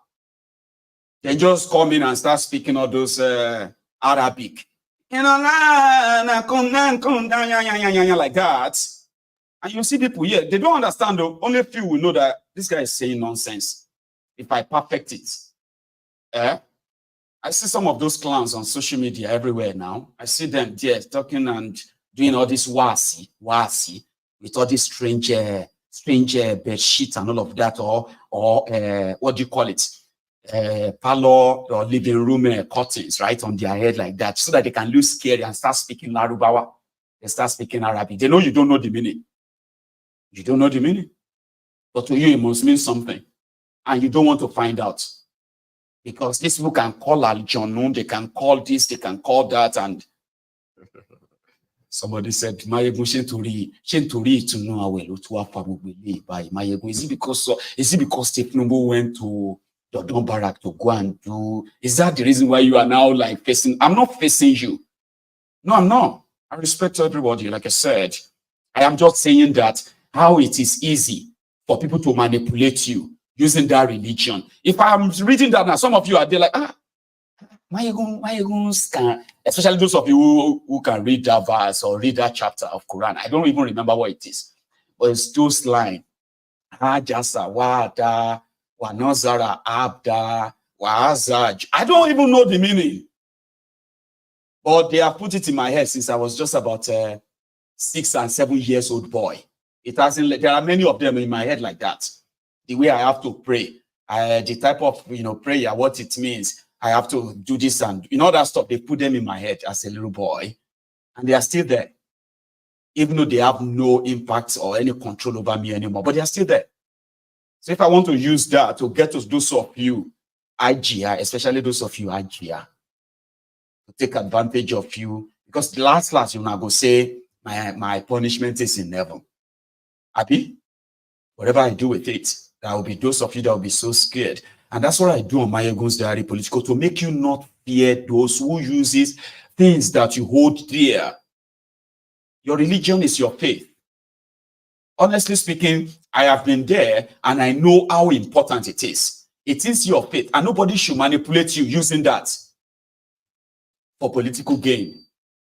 Then just come in and start speaking all those Arabic. You know, like that. And you see people here, they don't understand though. Only a few will know that this guy is saying nonsense. If I perfect it. I see some of those clowns on social media everywhere now. I see them there talking and doing all this wasi, with all these strange strange bed sheets and all of that, or what do you call it? Parlor or living room curtains, right, on their head like that, so that they can look scary and start speaking Larubawa. They start speaking Arabic. They know you don't know the meaning. You don't know the meaning. But to you, it must mean something. And you don't want to find out. Because these people can call Al-Janun, they can call this, they can call that, and somebody said, Maiyegun Shentori to know how well to have by Maiyegun. Is it because Stephen went to the Don Barak to go and do? Is that the reason why you are now like facing? I'm not facing you. No, I'm not. I respect everybody. Like I said, I am just saying that how it is easy for people to manipulate you using that religion. If I'm reading that now, some of you are there like, Maiyegun can, especially those of you who can read that verse or read that chapter of Quran. I don't even remember what it is, but it's those lines. Hajasa, Wada, Wanozara, Abda, Wazaj. I don't even know the meaning. But they have put it in my head since I was just about 6 and 7 years old boy. It hasn't. There are many of them in my head like that. The way I have to pray, the type of prayer, what it means. I have to do this and all that stuff. They put them in my head as a little boy, and they are still there, even though they have no impact or any control over me anymore. But they are still there. So if I want to use that to get to those of you, IGR, especially those of you IGR, to take advantage of you, because the last you're not going to say my punishment is in heaven. Happy? Whatever I do with it, there will be those of you that will be so scared. And that's what I do on MaiyegunsDiary Politico, to make you not fear those who uses things that you hold dear. Your religion is your faith. Honestly speaking, I have been there and I know how important it is. It is your faith, and nobody should manipulate you using that for political gain.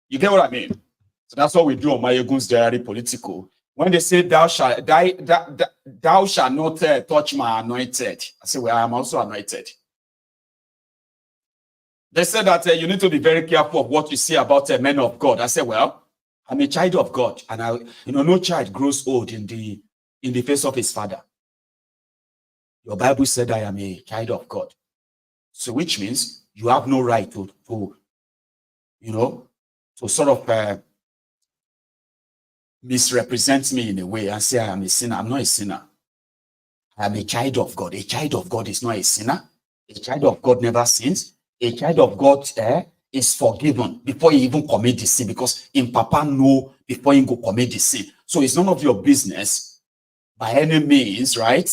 You get what I mean? So that's what we do on MaiyegunsDiary Politico. When they say thou shalt not touch my anointed, I say, well, I am also anointed. They said that you need to be very careful of what you say about men of God. I say, well, I'm a child of God, and no child grows old in the face of his father. Your Bible said I am a child of God, so which means you have no right to sort of misrepresent me in a way and say I am a sinner. I'm not a sinner. I am a child of God. A child of God is not a sinner. A child of God never sins. A child of God is forgiven before he even commit the sin, because in Papa know before he go commit the sin. So it's none of your business by any means, right,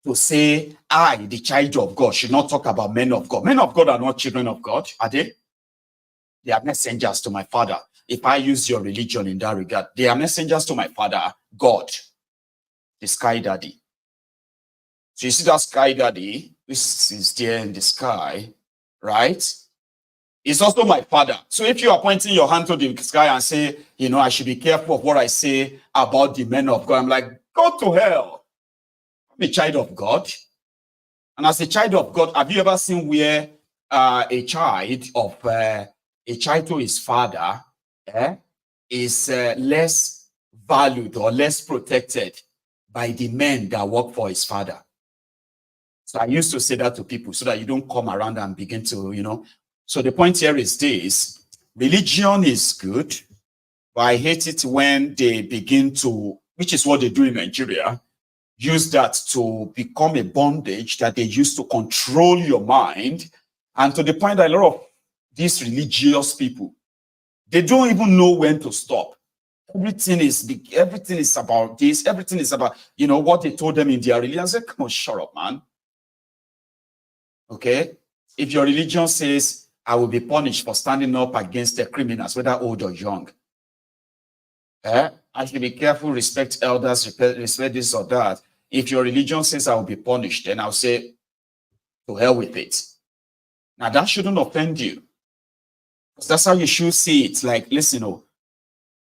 to say I, the child of God, should not talk about men of God. Men of God are not children of God, are they? They are messengers to my Father. If I use your religion in that regard, they are messengers to my Father, God, the Sky Daddy. So you see that Sky Daddy, which is there in the sky, right? It's also my Father. So if you are pointing your hand to the sky and say, I should be careful of what I say about the men of God, I'm like, go to hell. I'm a child of God. And as a child of God, have you ever seen where a child to his father is less valued or less protected by the men that work for his father? So I used to say that to people so that you don't come around and begin to, So the point here is this: religion is good, but I hate it when they begin to, which is what they do in Nigeria, use that to become a bondage that they use to control your mind, and to the point that a lot of these religious people, they don't even know when to stop. Everything is about this. Everything is about, what they told them in their religion. I said, come on, shut up, man. Okay? If your religion says, I will be punished for standing up against the criminals, whether old or young, I should be careful, respect elders, respect this or that. If your religion says I will be punished, then I'll say, to hell with it. Now, that shouldn't offend you. That's how you should see it. Like, listen,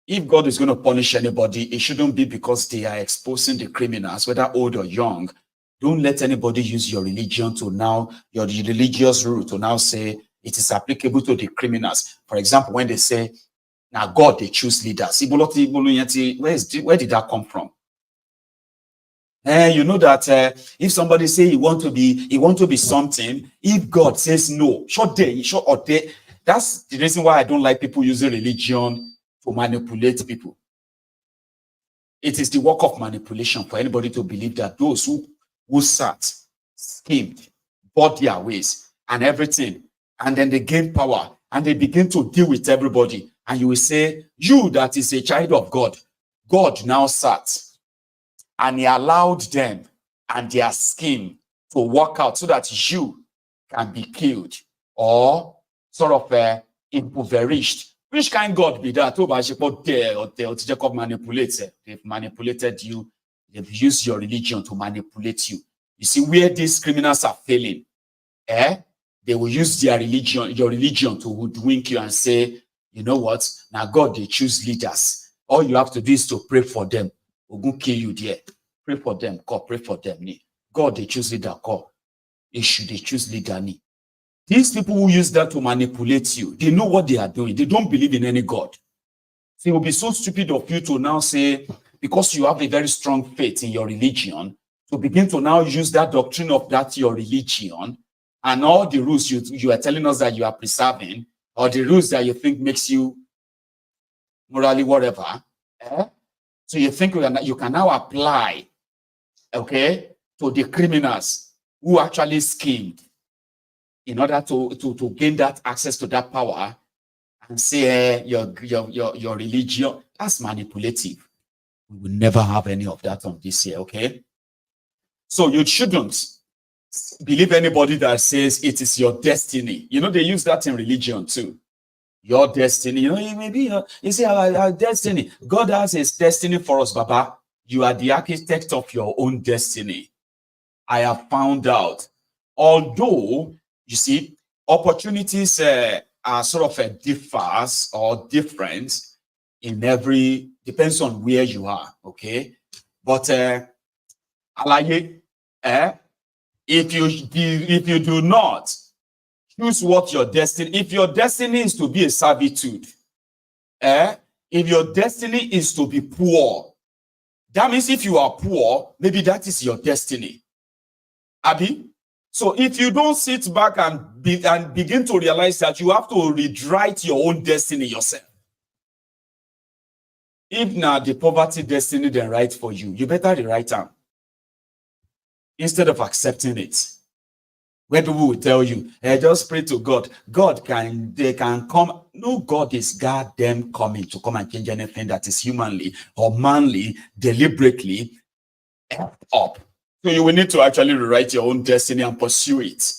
if God is going to punish anybody, it shouldn't be because they are exposing the criminals, whether old or young. Don't let anybody use your religion to now, your religious rule to now say it is applicable to the criminals. For example, when they say, now God, they choose leaders. Where did that come from? You know that if somebody say he want to be something, if God says no, short day, short or day, that's the reason why I don't like people using religion to manipulate people. It is the work of manipulation for anybody to believe that those who sat, schemed, bought their ways and everything, and then they gain power and they begin to deal with everybody. And you will say, you that is a child of God, God now sat and he allowed them and their scheme to work out so that you can be killed or sort of impoverished. Which kind of God be that? Jacob manipulates. They've manipulated you. They've used your religion to manipulate you. You see, where these criminals are failing, they will use their religion, your religion, to hoodwink you and say, you know what? Now God, they choose leaders. All you have to do is to pray for them. We'll go kill you there. Pray for them. God, pray for them. God, they choose leader. God, they choose leader. These people who use that to manipulate you, they know what they are doing. They don't believe in any God. So it will be so stupid of you to now say, because you have a very strong faith in your religion, to begin to now use that doctrine of that your religion and all the rules you are telling us that you are preserving, or the rules that you think makes you morally whatever. So you think you can now apply, okay, to the criminals who actually schemed in order to gain that access to that power and say your religion. That's manipulative. We will never have any of that on this year, okay? So you shouldn't believe anybody that says it is your destiny. You know, they use that in religion too. Your destiny, you know, maybe you see our destiny. God has his destiny for us, Baba. You are the architect of your own destiny. I have found out. Although, you see, opportunities are sort of differs or different in every, depends on where you are, okay? But if you do not choose what your destiny, if your destiny is to be a servitude, if your destiny is to be poor, that means if you are poor, maybe that is your destiny. Abi? So if you don't sit back and begin to realize that you have to rewrite your own destiny yourself. If now the poverty destiny then write for you, you better rewrite them instead of accepting it. Where people will tell you, hey, just pray to God. God can come. No, God is goddamn coming to come and change anything that is humanly or manly, deliberately up. So you will need to actually rewrite your own destiny and pursue it.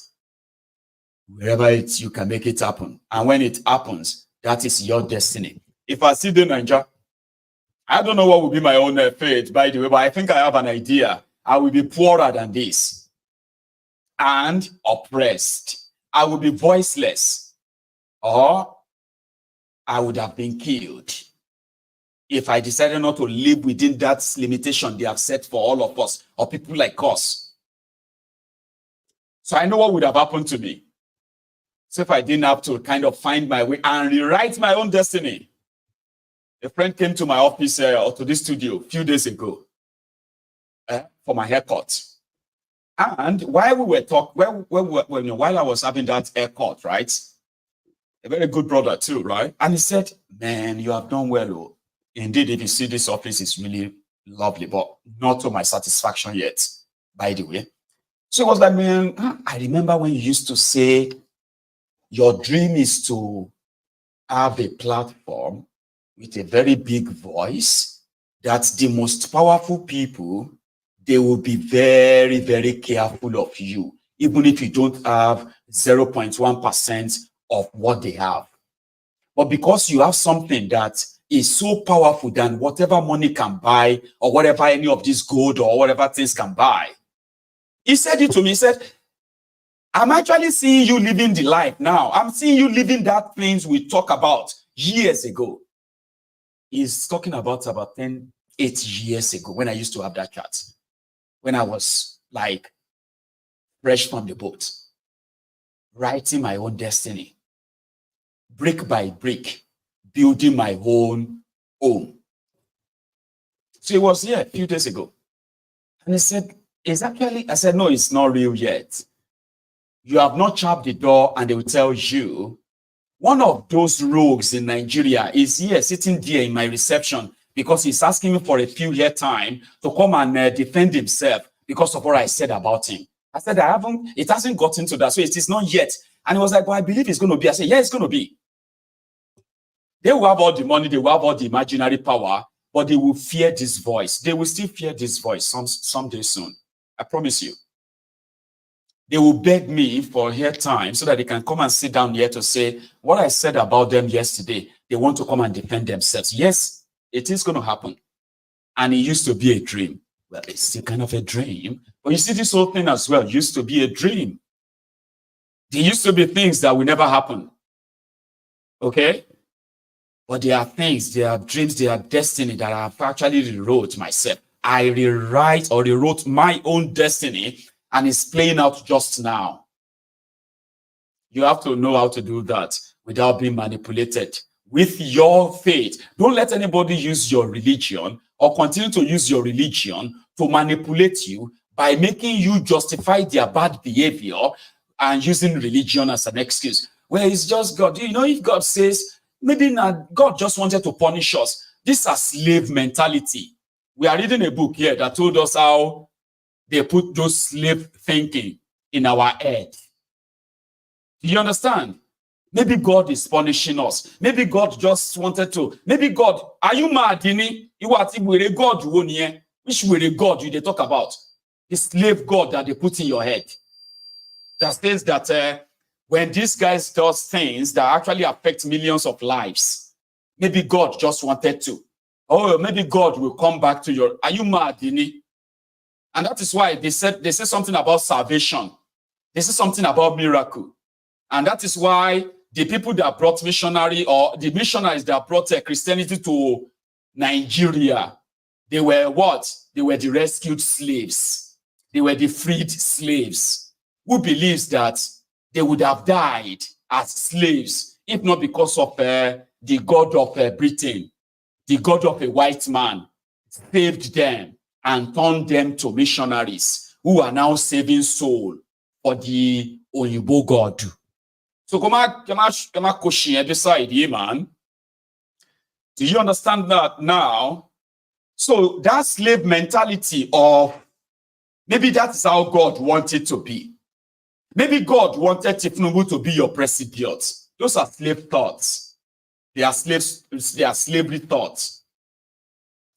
Wherever you can make it happen. And when it happens, that is your destiny. If I see the Niger, I don't know what will be my own fate, by the way, but I think I have an idea. I will be poorer than this and oppressed. I will be voiceless, or I would have been killed if I decided not to live within that limitation they have set for all of us, or people like us. So I know what would have happened to me. So if I didn't have to kind of find my way and rewrite my own destiny. A friend came to my office or to this studio a few days ago for my haircut. And while we were talking, while I was having that haircut, right? A very good brother too, right? And he said, man, you have done well. Oh. Indeed, if you see this office, it's really lovely, but not to my satisfaction yet, by the way. So it was like, man, I remember when you used to say your dream is to have a platform with a very big voice, that the most powerful people, they will be very, very careful of you, even if you don't have 0.1% of what they have. But because you have something that is so powerful than whatever money can buy, or whatever any of this gold or whatever things can buy. He said it to me, he said, I'm actually seeing you living the life now. I'm seeing you living that things we talked about years ago. He's talking about 8 years ago when I used to have that chat. When I was like fresh from the boat, writing my own destiny, brick by brick, building my own home. So it was here a few days ago. And he said, it's actually, I said, no, it's not real yet. You have not chapped the door, and they will tell you, one of those rogues in Nigeria is here sitting there in my reception because he's asking me for a few year time to come and defend himself because of what I said about him. I said, it hasn't gotten to that, so it is not yet. And he was like, well, I believe it's going to be. I said, yeah, it's going to be. They will have all the money, they will have all the imaginary power, but they will fear this voice. They will still fear this voice someday soon. I promise you. They will beg me for hair time so that they can come and sit down here to say what I said about them yesterday. They want to come and defend themselves. Yes, it is going to happen. And it used to be a dream. Well, it's still kind of a dream. But you see, this whole thing as well used to be a dream. There used to be things that will never happen. Okay? But there are things, there are dreams, there are destiny that I have actually rewrote myself. I rewrote my own destiny, and it's playing out just now. You have to know how to do that without being manipulated. With your faith, don't let anybody use your religion or continue to use your religion to manipulate you by making you justify their bad behavior and using religion as an excuse. Well, it's just God. You know, if God says, maybe not, God just wanted to punish us. This is a slave mentality. We are reading a book here that told us how they put those slave thinking in our head. Do you understand? Maybe God is punishing us. Maybe God just wanted to. Maybe God, are you mad, Dini? You are thinking, God, which way God you they talk about? The slave God that they put in your head. That says that when these guys does things that actually affect millions of lives, maybe God just wanted to. Oh, maybe God will come back to your. Are you mad, Dini? And that is why they say something about salvation. They say something about miracle. And that is why the people that brought missionary, or the missionaries that brought Christianity to Nigeria, they were what? They were the rescued slaves. They were the freed slaves who believes that they would have died as slaves if not because of the God of Britain, the God of a white man, saved them and turned them to missionaries who are now saving soul for the Oyibo God. So come on, question beside you, man. Do you understand that now? So that slave mentality of maybe that is how God wanted to be. Maybe God wanted Tifnubu to be your president. Those are slave thoughts. They are slavery thoughts.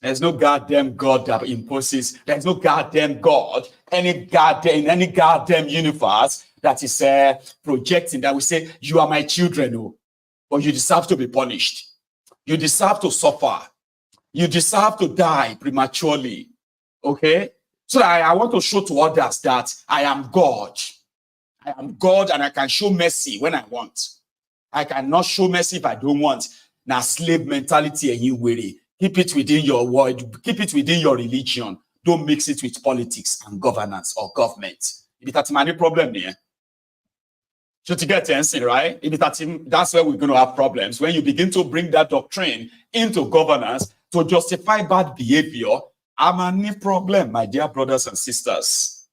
There's no goddamn God that imposes. There's no goddamn God in any goddamn universe that is projecting that will say, you are my children, oh, but you deserve to be punished. You deserve to suffer. You deserve to die prematurely. Okay? So I want to show to others that I am God. I am God and I can show mercy when I want. I cannot show mercy if I don't want. Now, slave mentality and you worry. Keep it within your word. Keep it within your religion. Don't mix it with politics and governance or government. If that's my problem here. So to get answer, right? If that's where we're going to have problems. When you begin to bring that doctrine into governance to justify bad behavior, I'm a new problem, my dear brothers and sisters.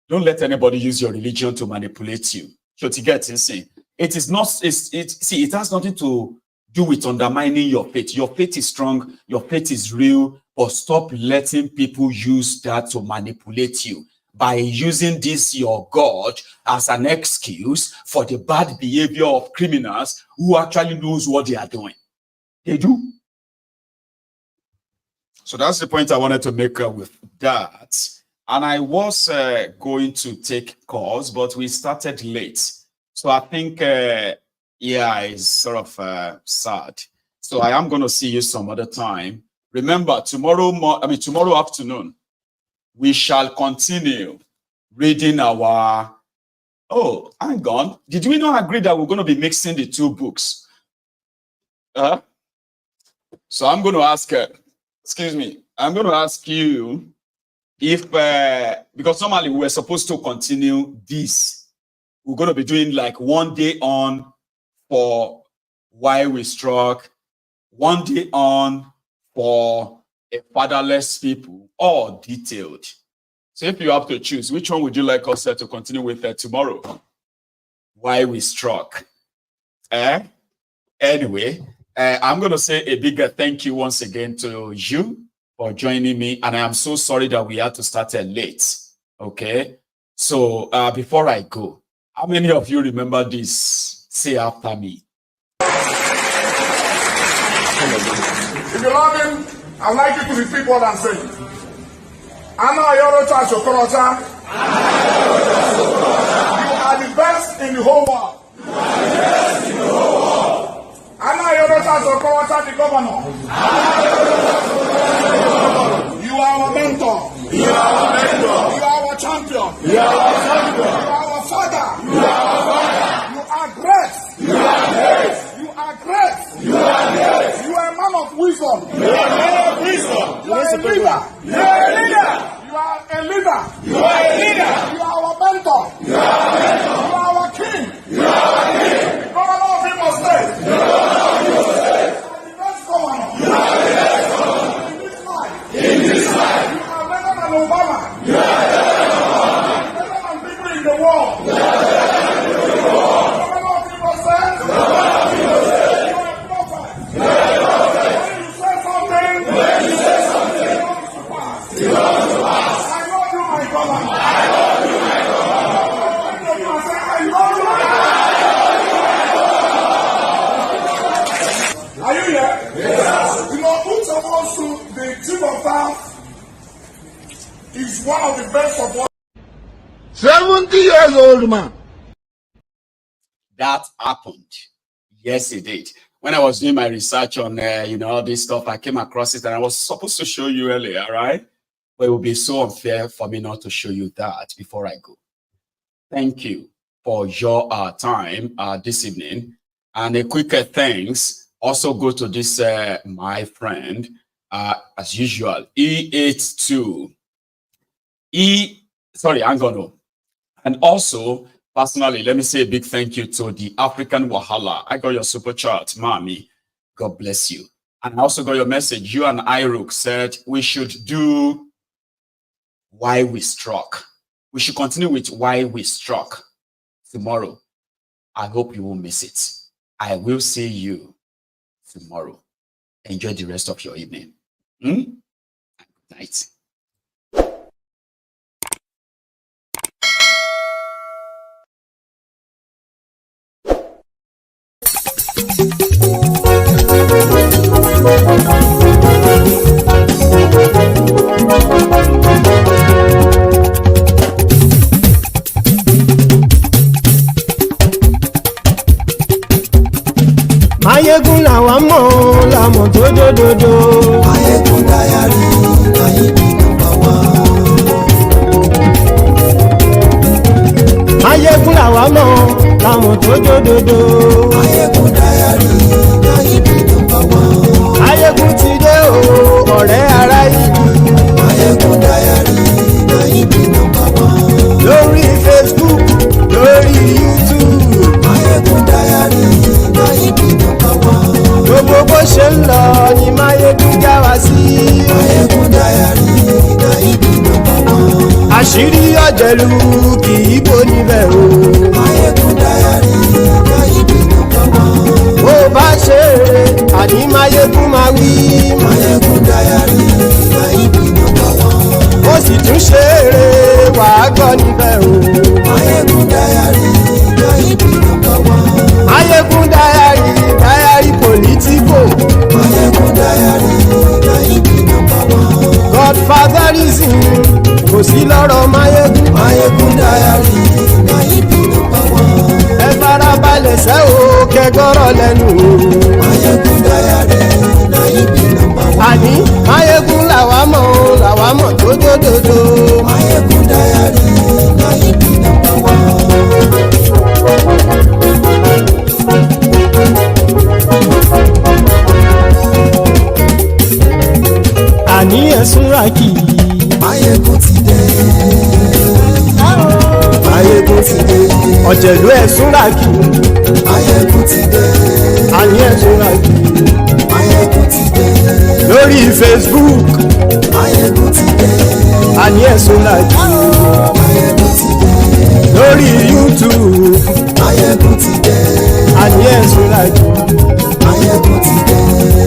Don't let anybody use your religion to manipulate you. So to get insane, it is not. It has nothing to do with undermining your faith. Your faith is strong. Your faith is real. But stop letting people use that to manipulate you by using this your God as an excuse for the bad behavior of criminals who actually knows what they are doing. They do. So that's the point I wanted to make with that. And I was going to take calls, but we started late. So I think, yeah, it's sort of sad. So I am going to see you some other time. Remember, tomorrow afternoon, we shall continue reading our... Oh, hang on. Did we not agree that we're going to be mixing the two books? So I'm going to ask... excuse me. I'm going to ask you if... because normally we were supposed to continue this. We're going to be doing like 1 day on for why we struck, 1 day on for a fatherless people, all detailed. So if you have to choose, which one would you like us to continue with tomorrow? Why we struck. Anyway, I'm going to say a bigger thank you once again to you for joining me. And I am so sorry that we had to start late. Okay. So before I go, how many of you remember this? Say after me. If you love him, I'd like you to repeat what I'm saying. Anna Yorota Chokorocha. You are the best in the whole world. Anna Yorota Chokorocha, the governor. You are our mentor. You are our mentor. You are our champion. You are our champion. You are our father. You are our father. You are great. You are great. You are great. You are great. You are a man of wisdom. You are a man of wisdom. You are a leader. You are a leader. You are a leader. You are a leader. You are our mentor. You are our mentor. You are our king. You are our king. Governor of Imo State. Governor of Imo State. You are the best governor. You are the best governor. In this life. In this life. You are better than Obama. You are better than Obama. Better than people in the world. You are better than people in the world. Governor of Imo State. Governor of Imo State. You are a prophet. You are a prophet. When you say something. When you say something. You are the pass. I love you, my governor. I love you, my governor. I love you, my governor. Are you here? Yes. You know, who's supposed to the chief of staff is one of the best supporters. 70 years old man. That happened. Yes, it did. When I was doing my research on, all this stuff, I came across it and I was supposed to show you earlier, right? But it would be so unfair for me not to show you that before I go. Thank you for your time this evening. And a quick thanks also go to this, my friend, as usual, E82. Angono. And also, personally, let me say a big thank you to the African Wahala. I got your super chat, Mommy. God bless you. And I also got your message. You and Iruk said we should do why we struck. We should continue with why we struck tomorrow. I hope you won't miss it. I will see you tomorrow. Enjoy the rest of your evening. Good night. Maiyegun làwa mọ̀ làmọ̀ dódódódó. Maiyegun Diary Maiyegun number one. Maiyegun làwa mọ̀ làmọ̀ dódódódó. Maiyegun Diary Maiyegun number one. Maiyegun ti dé o ọ̀rẹ́ ara ìlú. Maiyegun Diary Maiyegun number one. Lórí Facebook lórí YouTube. Maiyegun Diary Maiyegun number one. Gbogbo bó ṣe ń lọ ni Maiyegun já wa sí. Maiyegun Diary Maiyegun number one. Àṣírí ọ̀jẹ̀lú kì í bò níbẹ̀ o. Maiyegun Diary Maiyegun number one. Bó bá ṣe eré àní Maiyegun máa wí. Maiyegun Diary Maiyegun number one. Ó sì tún ṣe eré wàá gbọ́ níbẹ̀ o. Maiyegun Diary Maiyegun number one. Maiyegun Diary Politico. Maiyegun Diary Maiyegun number one. Godfatherism kò sí lọ́rọ̀ Maiyegun. Maiyegun Diary Maiyegun number one. Ẹ farabalẹ̀ sẹ́ o kẹgọ́rọ̀ lẹ́nu o. Maiyegun Diary Maiyegun number one. Àní Maiyegun làwa mọ̀ dódódódó. Maiyegun Diary Maiyegun number one. Àní ẹ̀sùn rákì. Maiyegun ti dé. Maiyegun ti dé. Ọ̀jẹ̀lú ẹ̀sùn rákì. Maiyegun ti dé. Àní ẹ̀sùn rákì. Maiyegun ti dé. Lórí Facebook. Maiyegun ti dé. Àní ẹ̀sùn rákì. ṣọ́ra jù. Maiyegun ti dé.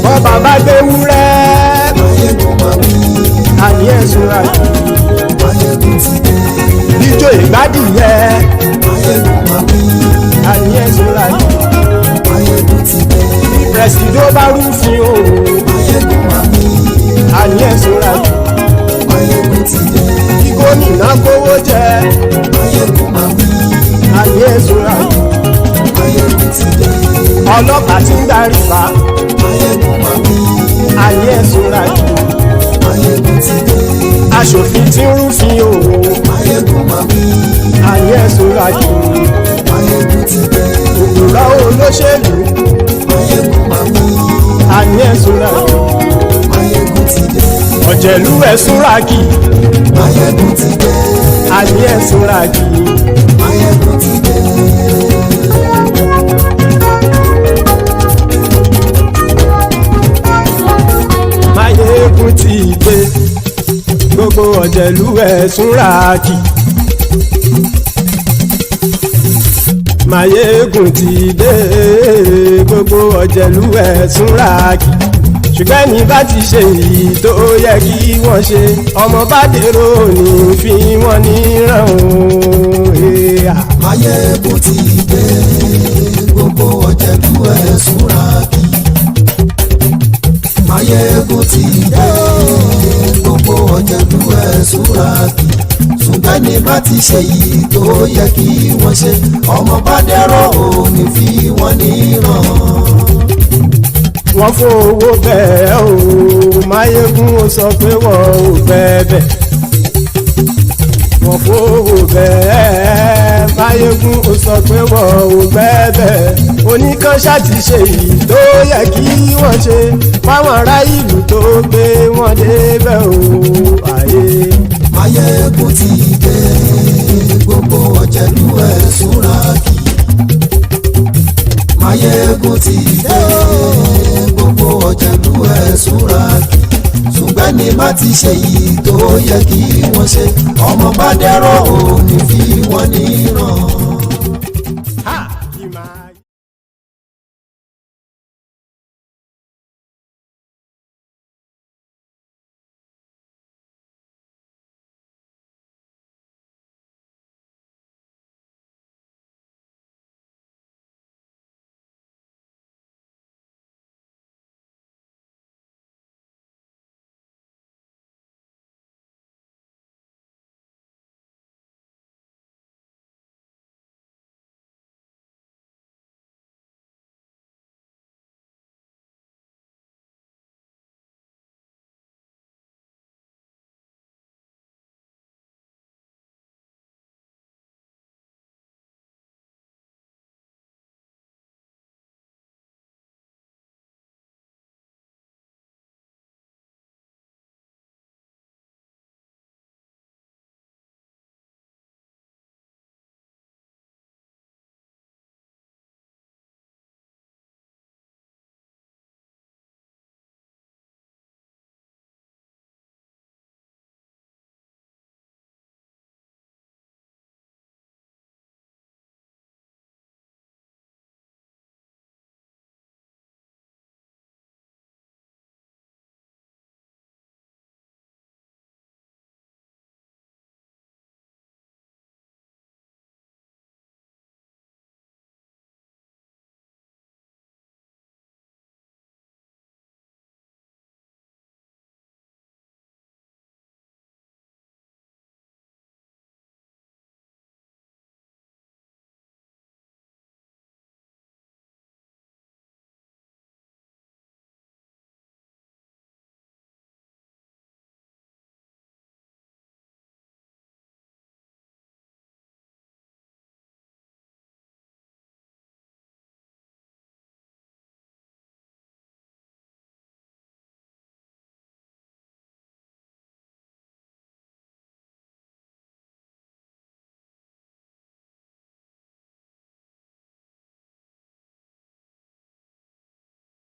Bọ́ bàbá gbé wúrẹ́. Maiyegun máa wí. Àní ẹ̀ ṣọ́ra jù. Maiyegun ti dé. Ijó ìgbádìyẹ. Maiyegun máa wí. Àní ẹ̀ ṣọ́ra jù. Maiyegun ti dé. Pẹ̀sìdó bá rúfin o. Maiyegun máa wí. Àní ẹ̀ ṣọ́ra jù. Maiyegun ti dé. Kí gómìnà kówó jẹ. Maiyegun máa wí. Àní ẹ̀ ṣọ́ra jù. Maiyegun ti dé. Ọlọ́pàá tí ń darí bá. Maiyegun máa wí. Àní ẹ̀ ṣọ́ra jù. Maiyegun ti dé. Aṣòfin tí ń rúfin o. Maiyegun máa wí. Àní ẹ̀ ṣọ́ra jù. Maiyegun ti dé. Òkúra olóṣèlú. Maiyegun máa wí. Àní ẹ̀ ṣọ́ra jù. Maiyegun ti dé. Ọ̀jẹ̀lú ẹ̀ ṣọ́ra kì. Maiyegun ti dé. Àní ẹ̀ ṣọ́ra kì. Maiyegun ti dé. Maiyegun ti dé. Gbogbo ọ̀jẹ̀lú ẹ̀ ṣọ́ra kì. Maiyegun ti dé. Gbogbo ọ̀jẹ̀lú ẹ̀ ṣọ́ra kì. Ṣùgbọ́n ní bá ti ṣe èyí tó yẹ kí wọ́n ṣe, ọmọ bá dèrò ní fi wọ́n níran o. Maiyegun ti dé. Gbogbo ọ̀jẹ̀lú ẹ̀ ṣọ́ra kì. Maiyegun ti dé. Gbogbo ọ̀jẹ̀lú ẹ̀ ṣọ́ra kì. Ṣùgbọ́n ní bá ti ṣe èyí tó yẹ kí wọ́n ṣe, ọmọ bá dèrò ní fi wọ́n níran. Wọ́n fowó bẹ́ẹ̀ o. Maiyegun ó sọ pé wọ́n ò bẹ́ẹ̀. Wọ́n fowó bẹ́ẹ̀. Maiyegun ó sọ pé wọ́n ò bẹ́ẹ̀. Oníkan ṣáàtì ṣe èyí tó yẹ kí wọ́n ṣe fáwọn ará ìlú tó gbé wọn débẹ̀ o. Maiyegun ti dé. Gbogbo ọ̀jẹ̀lú ẹ̀ ṣọ́ra kì. Maiyegun ti dé. Gbogbo ọ̀jẹ̀lú ẹ̀ ṣọ́ra kì. Ṣùgbọ́n ní bá ti ṣe yìí tó yẹ kí wọ́n ṣe, ọmọ bá dẹ́rọ̀ ò ní fi wọ́n níran.